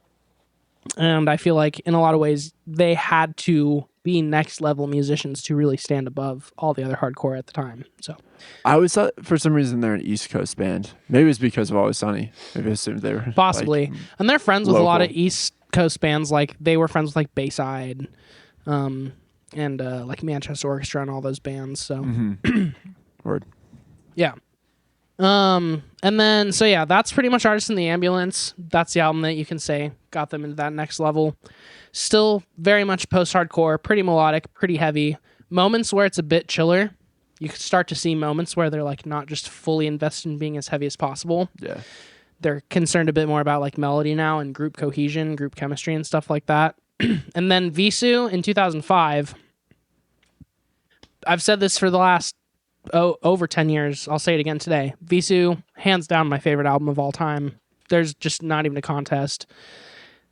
And I feel like in a lot of ways they had to be next level musicians to really stand above all the other hardcore at the time. So I always thought for some reason they're an East Coast band. Maybe it was because of Always Sunny. Maybe I assumed they were possibly. like, and they're friends with local. a lot of East Coast bands. Like they were friends with like Bayside, and like Manchester Orchestra and all those bands. So Word. yeah. And then, so yeah, that's pretty much Artist in the Ambulance. That's the album that you can say got them into that next level. Still very much post-hardcore, pretty melodic, pretty heavy. Moments where it's a bit chiller. You can start to see moments where they're like not just fully invested in being as heavy as possible. Yeah. They're concerned a bit more about like melody now and group cohesion, group chemistry and stuff like that. And then Visu in 2005. I've said this for the last over 10 years. I'll say it again today. Visu, hands down my favorite album of all time. There's just not even a contest.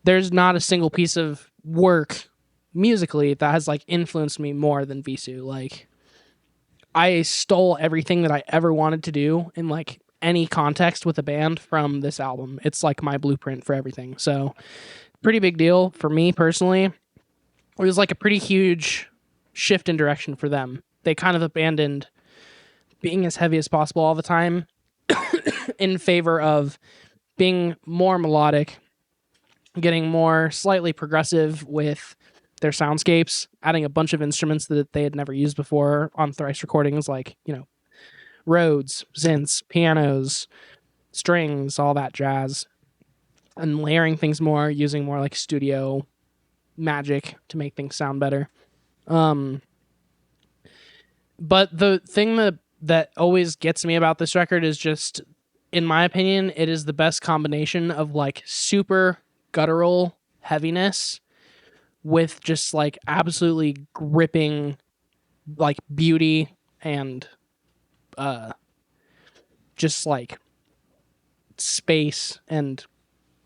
There's not a single piece of work musically that has like influenced me more than Visu. Like I stole everything that I ever wanted to do in like any context with a band from this album. It's like my blueprint for everything. So pretty big deal for me personally. It was like a pretty huge shift in direction for them. They kind of abandoned being as heavy as possible all the time in favor of being more melodic, getting more slightly progressive with their soundscapes, adding a bunch of instruments that they had never used before on Thrice recordings, like, you know, Rhodes, synths, pianos, strings, all that jazz, and layering things more, using more like studio magic to make things sound better. But the thing that always gets me about this record is just, in my opinion, it is the best combination of like super guttural heaviness with just like absolutely gripping like beauty and just like space and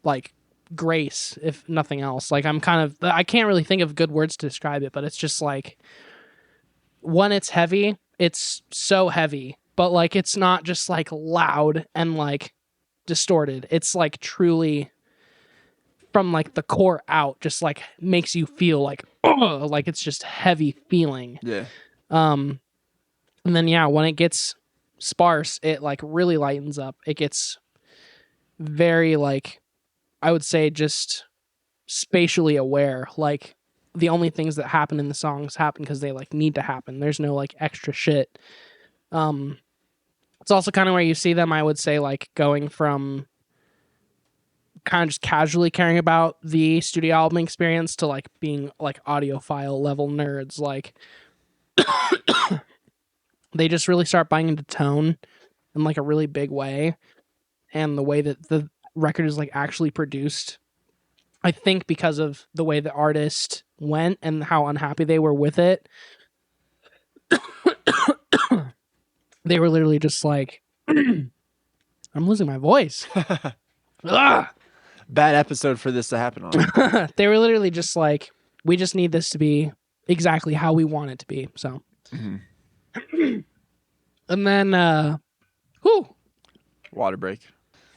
like grace, if nothing else. Like I can't really think of good words to describe it, but it's just like, when it's heavy, it's so heavy, but like it's not just like loud and like distorted. It's like truly from like the core out, just like makes you feel like, oh, like it's just heavy feeling. Yeah. And then yeah, when it gets sparse, it like really lightens up. It gets very like, I would say, just spatially aware. Like the only things that happen in the songs happen because they like need to happen. There's no like extra shit. It's also kind of where you see them, I would say, like going from kind of just casually caring about the studio album experience to like being like audiophile level nerds. Like they just really start buying into tone in like a really big way, and the way that the record is like actually produced. I think because of the way the artist went and how unhappy they were with it, they were literally just like, I'm losing my voice. Bad episode for this to happen on. They were literally just like, we just need this to be exactly how we want it to be. So, and then, Water break.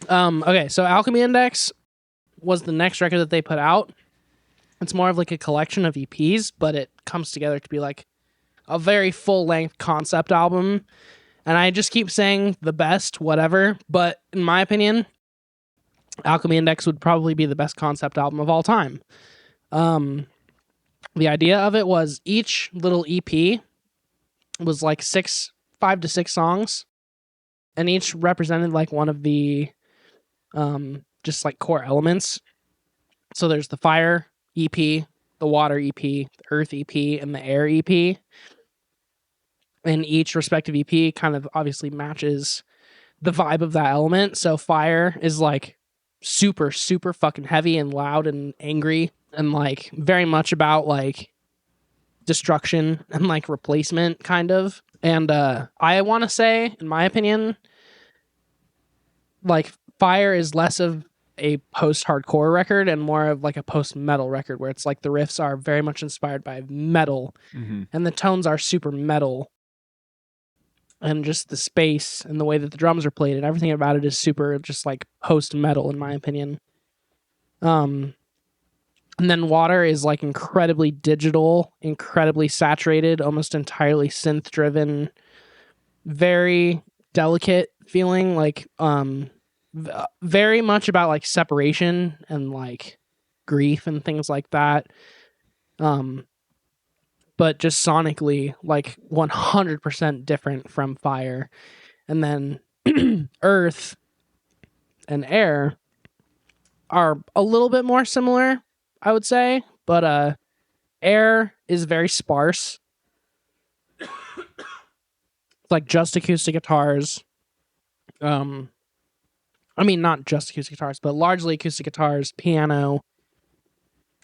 okay, so Alchemy Index was the next record that they put out. It's more of like a collection of EPs, but it comes together to be like a very full-length concept album. And I just keep saying the best, whatever. But in my opinion, Alchemy Index would probably be the best concept album of all time. The idea of it was each little EP was like 5 to 6 songs, and each represented like one of the just like core elements. So there's the fire EP, the water EP, the earth EP, and the air EP. And each respective EP kind of obviously matches the vibe of that element. So fire is like super, super fucking heavy and loud and angry, and like very much about like destruction and like replacement kind of. And I want to say, in my opinion, like fire is less of a post-hardcore record and more of like a post-metal record, where it's like the riffs are very much inspired by metal, and the tones are super metal, and just the space and the way that the drums are played and everything about it is super just like post-metal, in my opinion. And then water is like incredibly digital, incredibly saturated, almost entirely synth-driven, very delicate feeling, like very much about like separation and like grief and things like that. But just sonically like 100% different from fire. And then earth and air are a little bit more similar, I would say, but air is very sparse. It's like just acoustic guitars. I mean, not just acoustic guitars, but largely acoustic guitars, piano,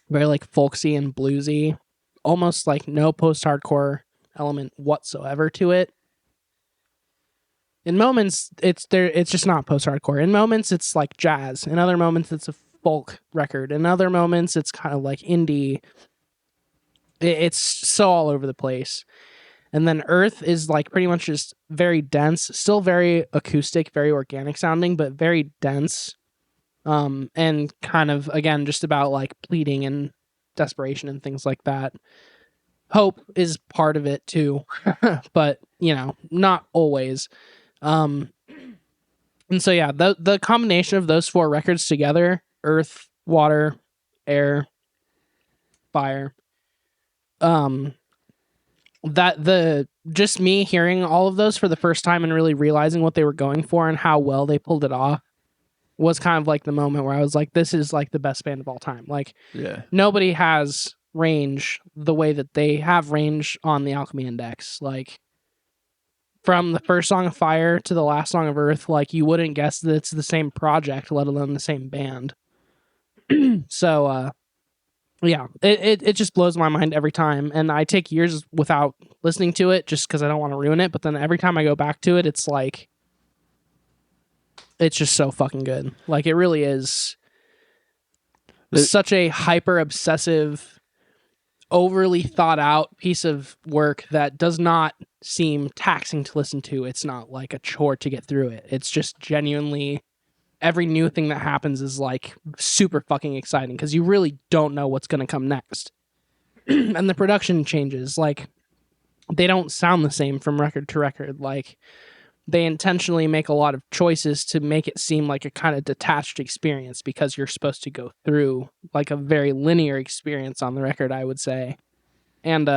very like folksy and bluesy, almost like no post-hardcore element whatsoever to it. In moments, it's just not post-hardcore. In moments, it's like jazz. In other moments, it's a folk record. In other moments, it's kind of like indie. It's so all over the place. And then Earth is like pretty much just very dense, still very acoustic, very organic sounding, but very dense. And kind of, again, just about like pleading and desperation and things like that. Hope is part of it too, but you know, not always. And so yeah, the combination of those 4 records together, earth, water, air, fire, that the just me hearing all of those for the first time and really realizing what they were going for and how well they pulled it off was kind of like the moment where I was like, this is like the best band of all time. Like, yeah, nobody has range the way that they have range on the Alchemy Index. Like, from the first Song of Fire to the last Song of Earth, like, you wouldn't guess that it's the same project, let alone the same band. So, yeah, it just blows my mind every time. And I take years without listening to it just because I don't want to ruin it. But then every time I go back to it, it's like, it's just so fucking good. Like, it really is such a hyper obsessive, overly thought out piece of work that does not seem taxing to listen to. It's not like a chore to get through it. It's just genuinely, every new thing that happens is like super fucking exciting because you really don't know what's going to come next. And the production changes. Like, they don't sound the same from record to record. Like, they intentionally make a lot of choices to make it seem like a kind of detached experience because you're supposed to go through like a very linear experience on the record, I would say. And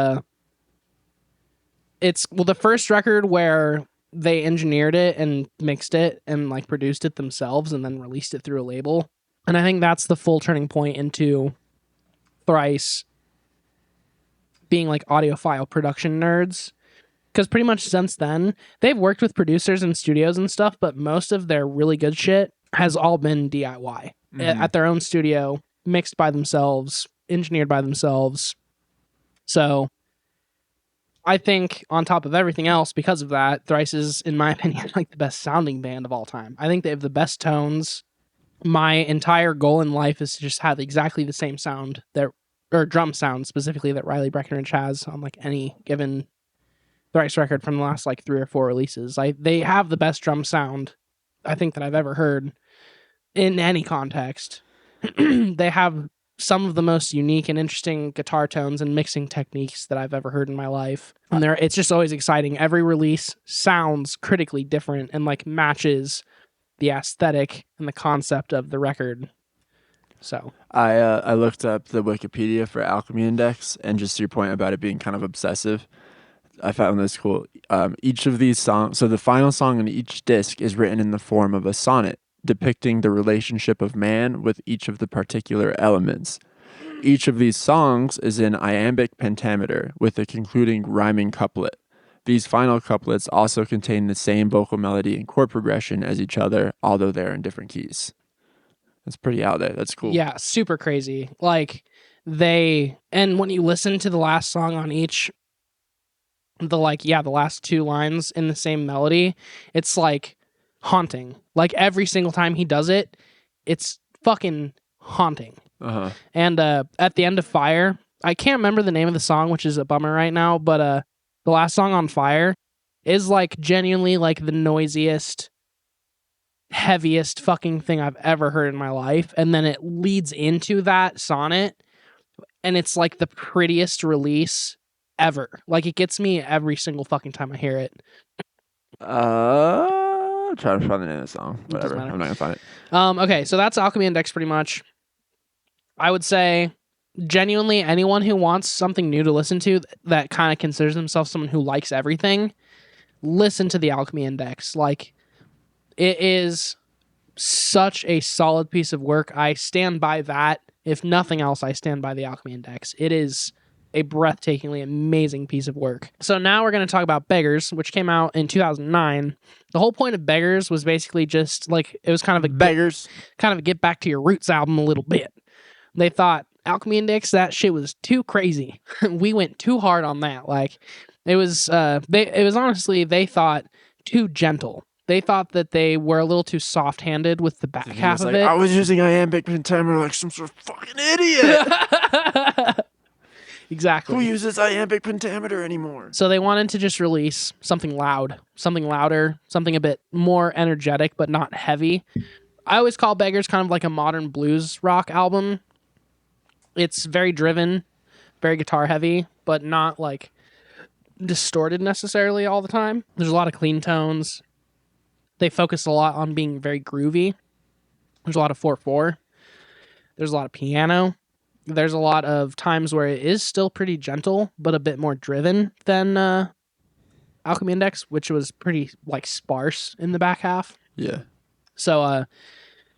it's, well, the first record where they engineered it and mixed it and like produced it themselves and then released it through a label. And I think that's the full turning point into Thrice being like audiophile production nerds. Because pretty much since then, they've worked with producers and studios and stuff, but most of their really good shit has all been DIY at their own studio, mixed by themselves, engineered by themselves. So I think on top of everything else, because of that, Thrice is, in my opinion, like the best sounding band of all time. I think they have the best tones. My entire goal in life is to just have exactly the same sound that, or drum sound specifically, that Riley Breckenridge has on like any given Thrice record from the last like 3 or 4 releases. They have the best drum sound I think that I've ever heard in any context. They have some of the most unique and interesting guitar tones and mixing techniques that I've ever heard in my life. And it's just always exciting. Every release sounds critically different and like matches the aesthetic and the concept of the record. So I looked up the Wikipedia for Alchemy Index, and just to your point about it being kind of obsessive, I found this cool. Each of these songs, so the final song on each disc is written in the form of a sonnet, depicting the relationship of man with each of the particular elements. Each of these songs is in iambic pentameter with a concluding rhyming couplet. These final couplets also contain the same vocal melody and chord progression as each other, although they're in different keys. That's pretty out there. That's cool. Yeah, super crazy. Like, and when you listen to the last song on each, the last 2 lines in the same melody, it's like haunting. Like, every single time he does it, it's fucking haunting. And at the end of Fire, I can't remember the name of the song, which is a bummer right now, but the last song on Fire is like genuinely like the noisiest, heaviest fucking thing I've ever heard in my life. And then it leads into that sonnet, and it's like the prettiest release ever. Like, it gets me every single fucking time I hear it. I'm trying to find the name of the song. Whatever. I'm not gonna find it. Okay, so that's Alchemy Index pretty much. I would say genuinely anyone who wants something new to listen to that kind of considers themselves someone who likes everything, listen to the Alchemy Index. Like, it is such a solid piece of work. I stand by that. If nothing else, I stand by the Alchemy Index. It is a breathtakingly amazing piece of work. So now we're going to talk about Beggars, which came out in 2009. The whole point of Beggars was basically just like, it was kind of a get back to your roots album a little bit. They thought Alchemy Index, that shit was too crazy. We went too hard on that. Like, it was honestly, they thought too gentle. They thought that they were a little too soft-handed with the back half of it. I was using iambic pentameter like some sort of fucking idiot. Exactly. Who uses iambic pentameter anymore? So they wanted to just release something loud, something louder, something a bit more energetic, but not heavy. I always call Beggars kind of like a modern blues rock album. It's very driven, very guitar heavy, but not like distorted necessarily all the time. There's a lot of clean tones. They focus a lot on being very groovy. There's a lot of 4/4. There's a lot of piano. There's a lot of times where it is still pretty gentle, but a bit more driven than Alchemy Index, which was pretty like sparse in the back half. Yeah. So,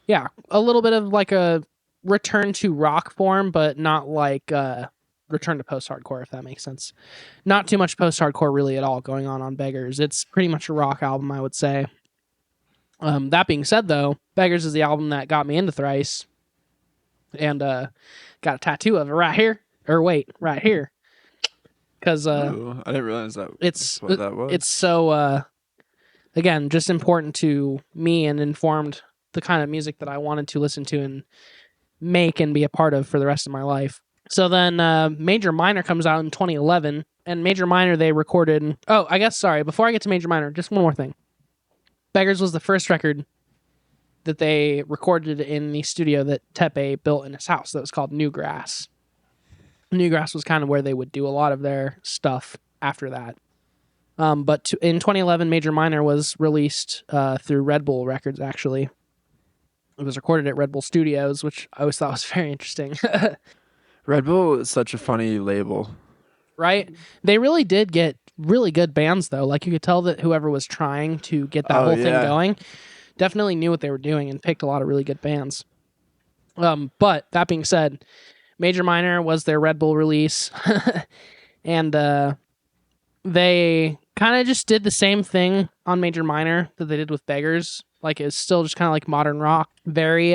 yeah, a little bit of like a return to rock form, but not like return to post-hardcore, if that makes sense. Not too much post-hardcore really at all going on Beggars. It's pretty much a rock album, I would say. That being said, though, Beggars is the album that got me into Thrice, and got a tattoo of it right here. Right here. Because I didn't realize that's what that was. It's so, again, just important to me and informed the kind of music that I wanted to listen to and make and be a part of for the rest of my life. So then Major Minor comes out in 2011, and Major Minor, they recorded... Oh, before I get to Major Minor, just one more thing. Beggars was the first record that they recorded in the studio that Tepe built in his house that was called Newgrass. Newgrass was kind of where they would do a lot of their stuff after that. But in 2011, Major Minor was released through Red Bull Records, actually. It was recorded at Red Bull Studios, which I always thought was very interesting. Red Bull is such a funny label. Right? They really did get really good bands, though. Like, you could tell that whoever was trying to get that whole thing going definitely knew what they were doing and picked a lot of really good bands. But that being said, Major Minor was their Red Bull release. And they kind of just did the same thing on Major Minor that they did with Beggars. Like, it's still just kind of like modern rock. Very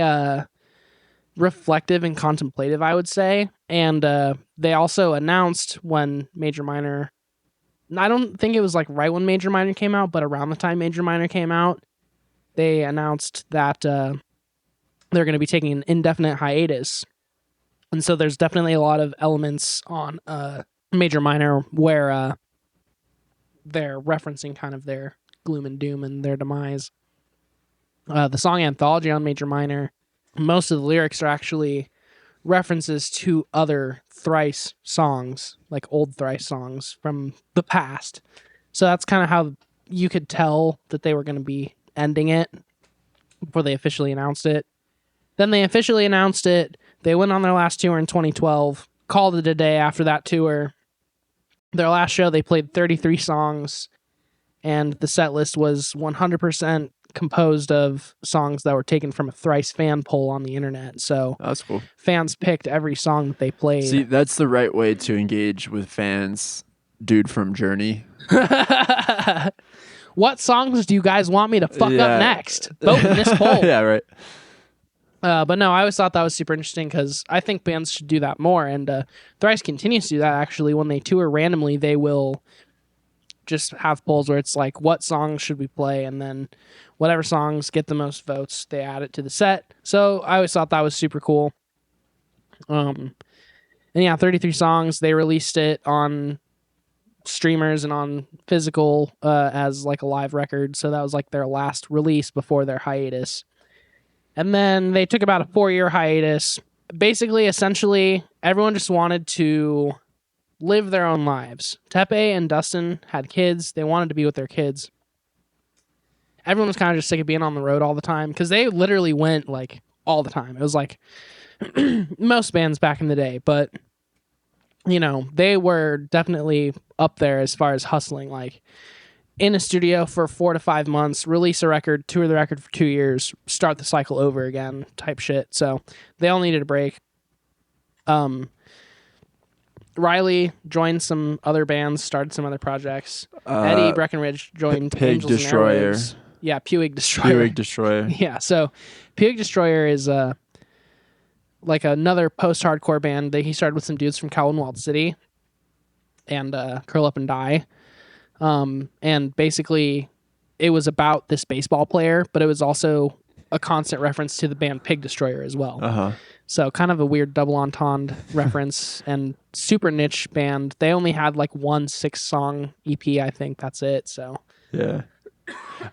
reflective and contemplative, I would say. And they also announced when Major Minor... I don't think it was like right when Major Minor came out, but around the time Major Minor came out, they announced that they're going to be taking an indefinite hiatus. And so there's definitely a lot of elements on Major Minor where they're referencing kind of their gloom and doom and their demise. The song Anthology on Major Minor, most of the lyrics are actually references to other Thrice songs, like old Thrice songs from the past. So that's kind of how you could tell that they were going to be ending it before they officially announced it. Then they officially announced it. They went on their last tour in 2012, called it a day after that tour. Their last show, they played 33 songs, and the set list was 100% composed of songs that were taken from a Thrice fan poll on the internet. So that's cool. Fans picked every song that they played. See, that's the right way to engage with fans, dude from Journey. What songs do you guys want me to fuck up next? Vote in this poll. Yeah, right. But no, I always thought that was super interesting because I think bands should do that more. And Thrice continues to do that, actually. When they tour randomly, they will just have polls where it's like, what songs should we play? And then whatever songs get the most votes, they add it to the set. So I always thought that was super cool. And yeah, 33 songs. They released it on streamers and on physical as like a live record. So that was like their last release before their hiatus. And then they took about a 4-year hiatus. Basically, essentially, everyone just wanted to live their own lives. Tepe and Dustin had kids. They wanted to be with their kids. Everyone was kind of just sick of being on the road all the time because they literally went like all the time. It was like most bands back in the day, but you know, they were definitely up there as far as hustling, like in a studio for 4 to 5 months, release a record, tour the record for 2 years, start the cycle over again type shit. So they all needed a break. Riley joined some other bands, started some other projects. Eddie Breckenridge joined Pig Angels Destroyer. and Airwaves. Yeah, Puig Destroyer. Puig Destroyer. Yeah, so Puig Destroyer is like another post-hardcore band that he started with some dudes from Calhoun-Walled City and Curl Up and Die. And basically it was about this baseball player, but it was also a constant reference to the band Pig Destroyer as well. Uh-huh. So kind of a weird double entendre reference and super niche band. They only had like 1 6-song EP, I think. That's it. So yeah.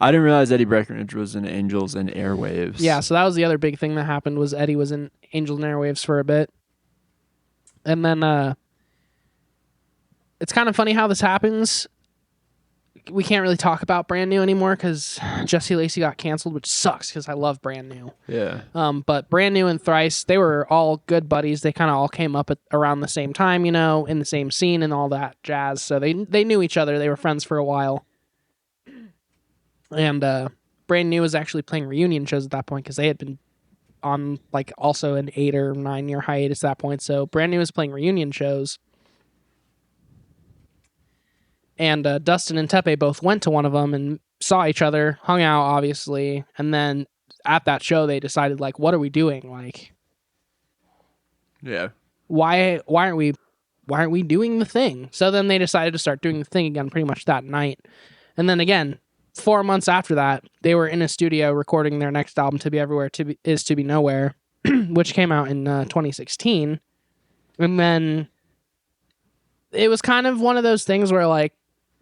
I didn't realize Eddie Breckenridge was in Angels and Airwaves. yeah, so that was the other big thing that happened was Eddie was in Angels and Airwaves for a bit. And then it's kind of funny how this happens. We can't really talk about Brand New anymore because Jesse Lacey got canceled, which sucks because I love Brand New. Yeah. But Brand New and Thrice, they were all good buddies. They kind of all came up around the same time, you know, in the same scene and all that jazz. So they knew each other. They were friends for a while. And Brand New was actually playing reunion shows at that point because they had been on like also an 8 or 9 year hiatus at that point. So Brand New was playing reunion shows. And Dustin and Tepe both went to one of them and saw each other, hung out, obviously. And then at that show, they decided, like, what are we doing? Like, Yeah. why aren't we doing the thing? So then they decided to start doing the thing again pretty much that night. And then again, 4 months after that, they were in a studio recording their next album, To Be Everywhere, Is To Be Nowhere, which came out in 2016. And then it was kind of one of those things where, like,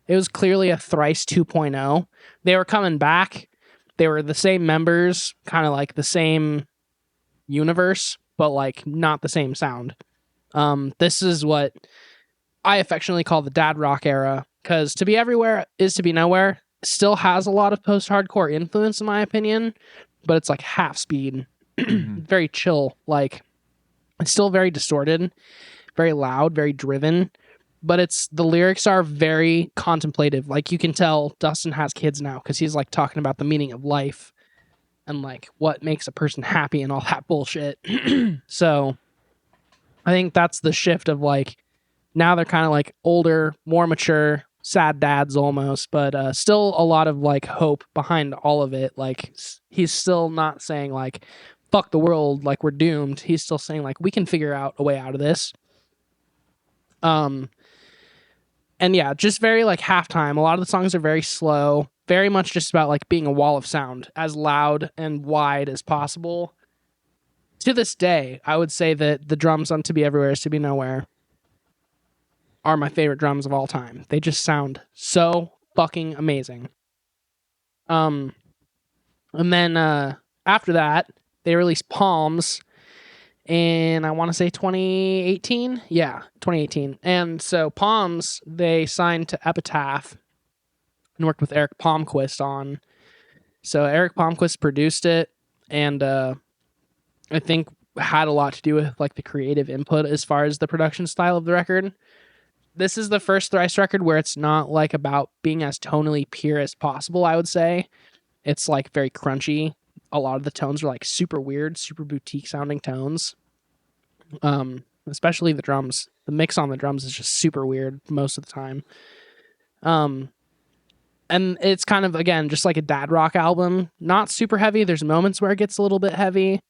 it was clearly a Thrice 2.0. They were coming back. They were the same members, kind of like the same universe, but like not the same sound. This is what I affectionately call the dad rock era, because To Be Everywhere Is To Be Nowhere still has a lot of post-hardcore influence, in my opinion, but it's like half speed, very chill. Like, it's still very distorted, very loud, very driven. But the lyrics are very contemplative. Like, you can tell Dustin has kids now because he's like talking about the meaning of life and like what makes a person happy and all that bullshit. So I think that's the shift of like, now they're kind of like older, more mature, sad dads almost, but still a lot of like hope behind all of it. Like, he's still not saying like, fuck the world, like we're doomed. He's still saying like, we can figure out a way out of this. And yeah, just very like halftime. A lot of the songs are very slow, very much just about like being a wall of sound, as loud and wide as possible. To this day, I would say that the drums on To Be Everywhere Is To Be Nowhere are my favorite drums of all time. They just sound so fucking amazing. And then after that, they released Palms in, I want to say 2018. Yeah, 2018. And so Palms, they signed to Epitaph and worked with Eric Palmquist on. So Eric Palmquist produced it, and I think had a lot to do with like the creative input as far as the production style of the record. This is the first Thrice record where it's not like about being as tonally pure as possible, I would say. It's like very crunchy. A lot of the tones are like super weird, super boutique sounding tones. Especially the drums. The mix on the drums is just super weird most of the time. And it's kind of, again, just like a dad rock album. Not super heavy. There's moments where it gets a little bit heavy,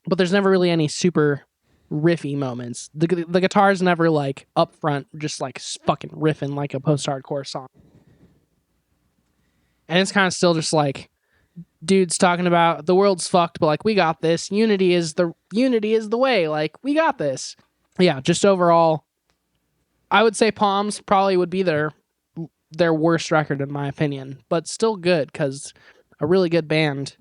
but there's never really any super riffy moments. The guitar's never like up front, just like fucking riffing like a post-hardcore song. And it's kind of still just like dudes talking about the world's fucked, but like, we got this. Unity is the way. Like, we got this. Yeah, just overall, I would say Palms probably would be their worst record in my opinion, but still good, because a really good band,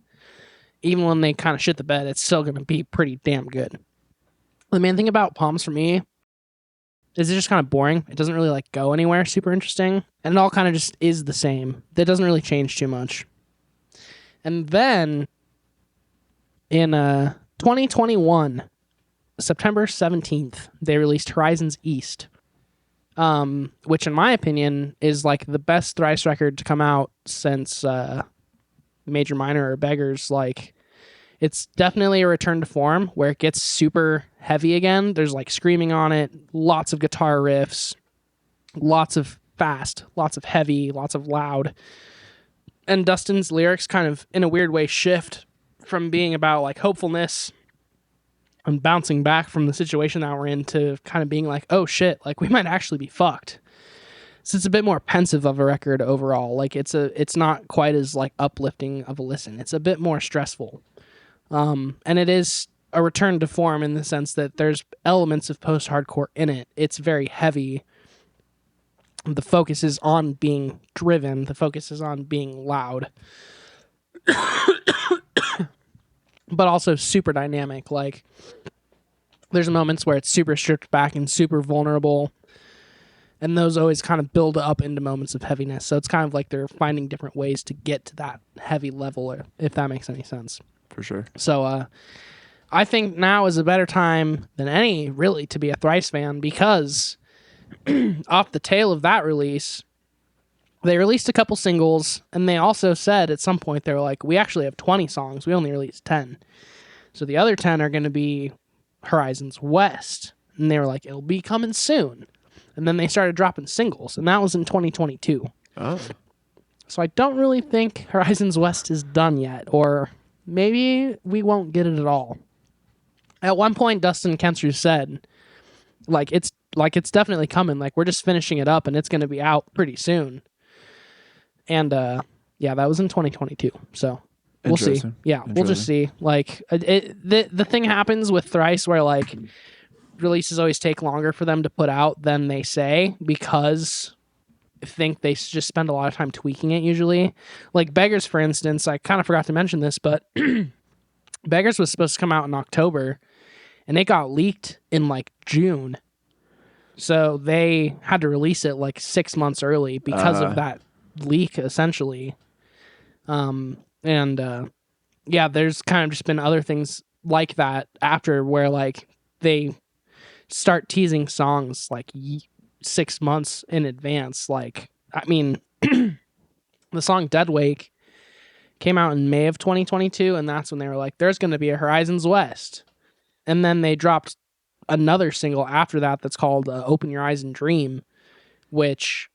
even when they kind of shit the bed, it's still going to be pretty damn good. The main thing about Palms for me is it's just kind of boring. It doesn't really like go anywhere super interesting, and it all kind of just is the same. That doesn't really change too much. And then in 2021, September 17th, they released Horizons East, which in my opinion is like the best Thrice record to come out since Major Minor or Beggars. Like, it's definitely a return to form where it gets super heavy again. There's like screaming on it, lots of guitar riffs, lots of fast, lots of heavy, lots of loud. And Dustin's lyrics kind of, in a weird way, shift from being about like hopefulness and bouncing back from the situation that we're in to kind of being like, oh shit, like we might actually be fucked. So it's a bit more pensive of a record overall. Like, it's not quite as like uplifting of a listen. It's a bit more stressful. And it is a return to form in the sense that there's elements of post-hardcore in it. It's very heavy. The focus is on being driven. The focus is on being loud. But also super dynamic. Like, there's moments where it's super stripped back and super vulnerable. And those always kind of build up into moments of heaviness. So it's kind of like they're finding different ways to get to that heavy level, if that makes any sense. For sure. So I think now is a better time than any, really, to be a Thrice fan, because off the tail of that release, they released a couple singles, and they also said at some point, they were like, we actually have 20 songs. We only released 10. So the other 10 are going to be Horizons West. And they were like, it'll be coming soon. and then they started dropping singles, and that was in 2022. Oh. So I don't really think Horizons West is done yet, or maybe we won't get it at all. At one point, Dustin Kensrue said, it's definitely coming. Like, we're just finishing it up, and it's going to be out pretty soon. And yeah, that was in 2022. So we'll see. Yeah, we'll just see. Like, the thing happens with Thrice where like releases always take longer for them to put out than they say, because I think they just spend a lot of time tweaking it usually. Like Beggars, for instance, I kind of forgot to mention this, but Beggars was supposed to come out in October, and it got leaked in like June. So they had to release it like 6 months early because of that leak, essentially. Yeah, there's kind of just been other things like that after, where like they start teasing songs like 6 months in advance. Like, I mean, the song Dead Wake came out in May of 2022, and that's when they were like, there's going to be a Horizons West. And then they dropped another single after that that's called Open Your Eyes and Dream, which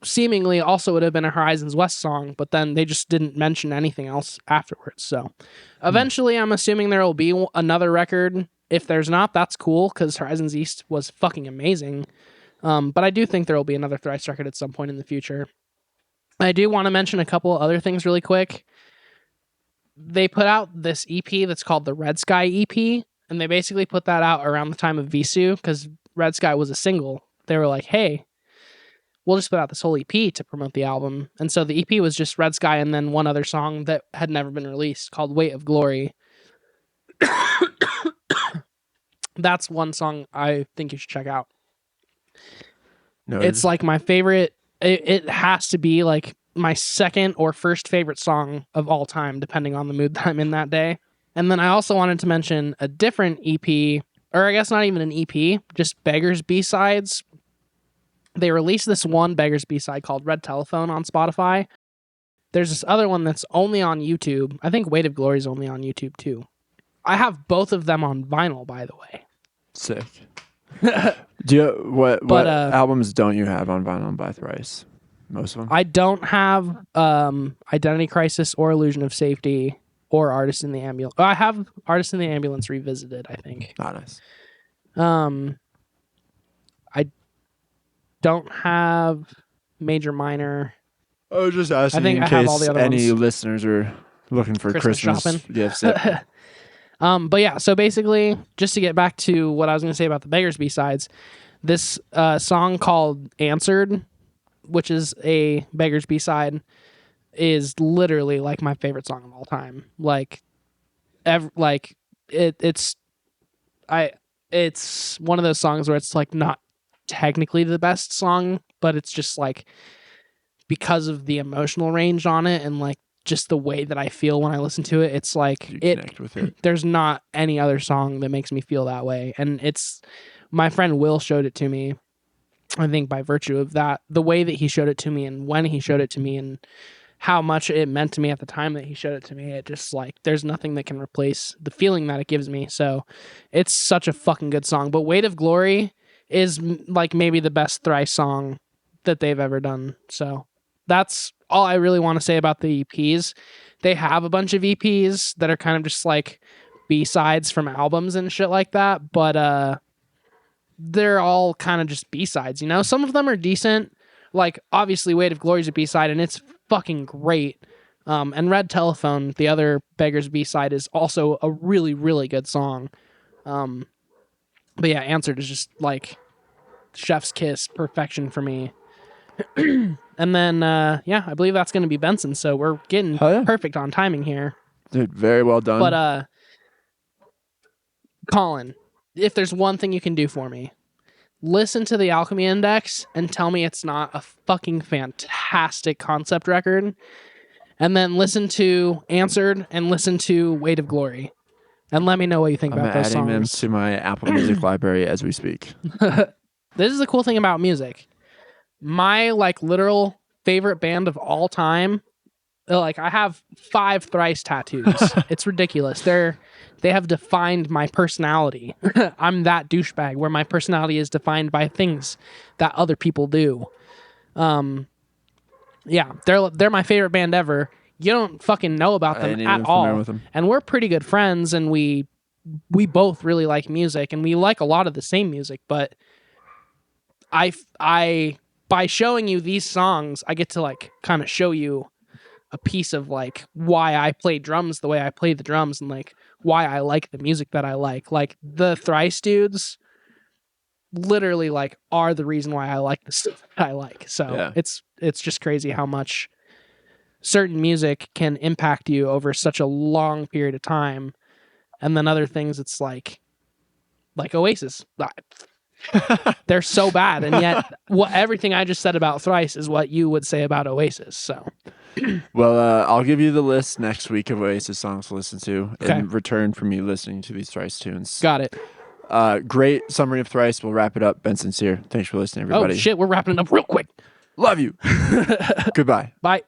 seemingly also would have been a Horizons West song, but then they just didn't mention anything else afterwards. So eventually I'm assuming there will be another record. If there's not, that's cool, because Horizons East was fucking amazing. But I do think there will be another Thrice record at some point in the future. I do want to mention a couple other things really quick. They put out this EP that's called the Red Sky EP, and they basically put that out around the time of Visu, because Red Sky was a single. They were like, hey, we'll just put out this whole EP to promote the album. And so the EP was just Red Sky and then one other song that had never been released called Weight of Glory. That's one song I think you should check out. No, it's like my favorite. It has to be like my second or first favorite song of all time, depending on the mood that I'm in that day. And then I also wanted to mention a different EP, or I guess not even an EP, just Beggars B-sides. They released this one Beggars B-side called Red Telephone on Spotify. There's this other one that's only on YouTube. I think Weight of Glory is only on YouTube too. I have both of them on vinyl, by the way. Sick. What albums don't you have on vinyl by Thrice? Most of them? I don't have Identity Crisis or Illusion of Safety or Artist in the Ambulance. I have Artist in the Ambulance Revisited, I think. Not nice. I don't have Major Minor. I was just asking in case any listeners are looking for Christmas gifts. Yeah. But yeah, so basically, just to get back to what I was going to say about the Beggars B-sides, this song called Answered, which is a Beggars B-side, is literally like my favorite song of all time. Like, it's one of those songs where it's like not technically the best song, but it's just like because of the emotional range on it and like just the way that I feel when I listen to it, it's like you connect with it. There's not any other song that makes me feel that way. And it's my friend Will showed it to me, I think by virtue of that, the way that he showed it to me and when he showed it to me and how much it meant to me at the time that he showed it to me. It just like, there's nothing that can replace the feeling that it gives me. So it's such a fucking good song. But Weight of Glory is like maybe the best Thrice song that they've ever done. So that's all I really want to say about the EPs. They have a bunch of EPs that are kind of just like B-sides from albums and shit like that, but they're all kind of just B-sides, you know? Some of them are decent. Like, obviously, Weight of Glory is a B-side, and it's fucking great. And Red Telephone, the other Beggars B-side, is also a really, really good song. But yeah, Answered is just like chef's kiss, perfection for me. And then, yeah, I believe that's going to be Benson. So we're getting perfect on timing here. Dude, very well done. But, Colin, if there's one thing you can do for me, listen to the Alchemy Index and tell me it's not a fucking fantastic concept record. And then listen to Answered and listen to Weight of Glory. And let me know what you think about those songs. I'm adding them to my Apple Music library as we speak. This is the cool thing about music. My like literal favorite band of all time, Like, I have 5 thrice tattoos. It's ridiculous. They have defined my personality. I'm that douchebag where my personality is defined by things that other people do. Yeah, they're my favorite band ever. You don't fucking know about them at all. And we're pretty good friends, and we both really like music, and we like a lot of the same music, but I by showing you these songs, I get to like kind of show you a piece of like why I play drums the way I play the drums, and like why I like the music that I like. Like the Thrice dudes literally like are the reason why I like the stuff that I like. So it's just crazy how much certain music can impact you over such a long period of time. And then other things, it's like Oasis. They're so bad, and yet everything I just said about Thrice is what you would say about Oasis. So, well, I'll give you the list next week of Oasis songs to listen to in return for me listening to these Thrice tunes. Got it. Great summary of Thrice. We'll wrap it up. Ben Sincere. Thanks for listening, everybody. Oh shit, we're wrapping it up real quick. Love you. Goodbye. Bye.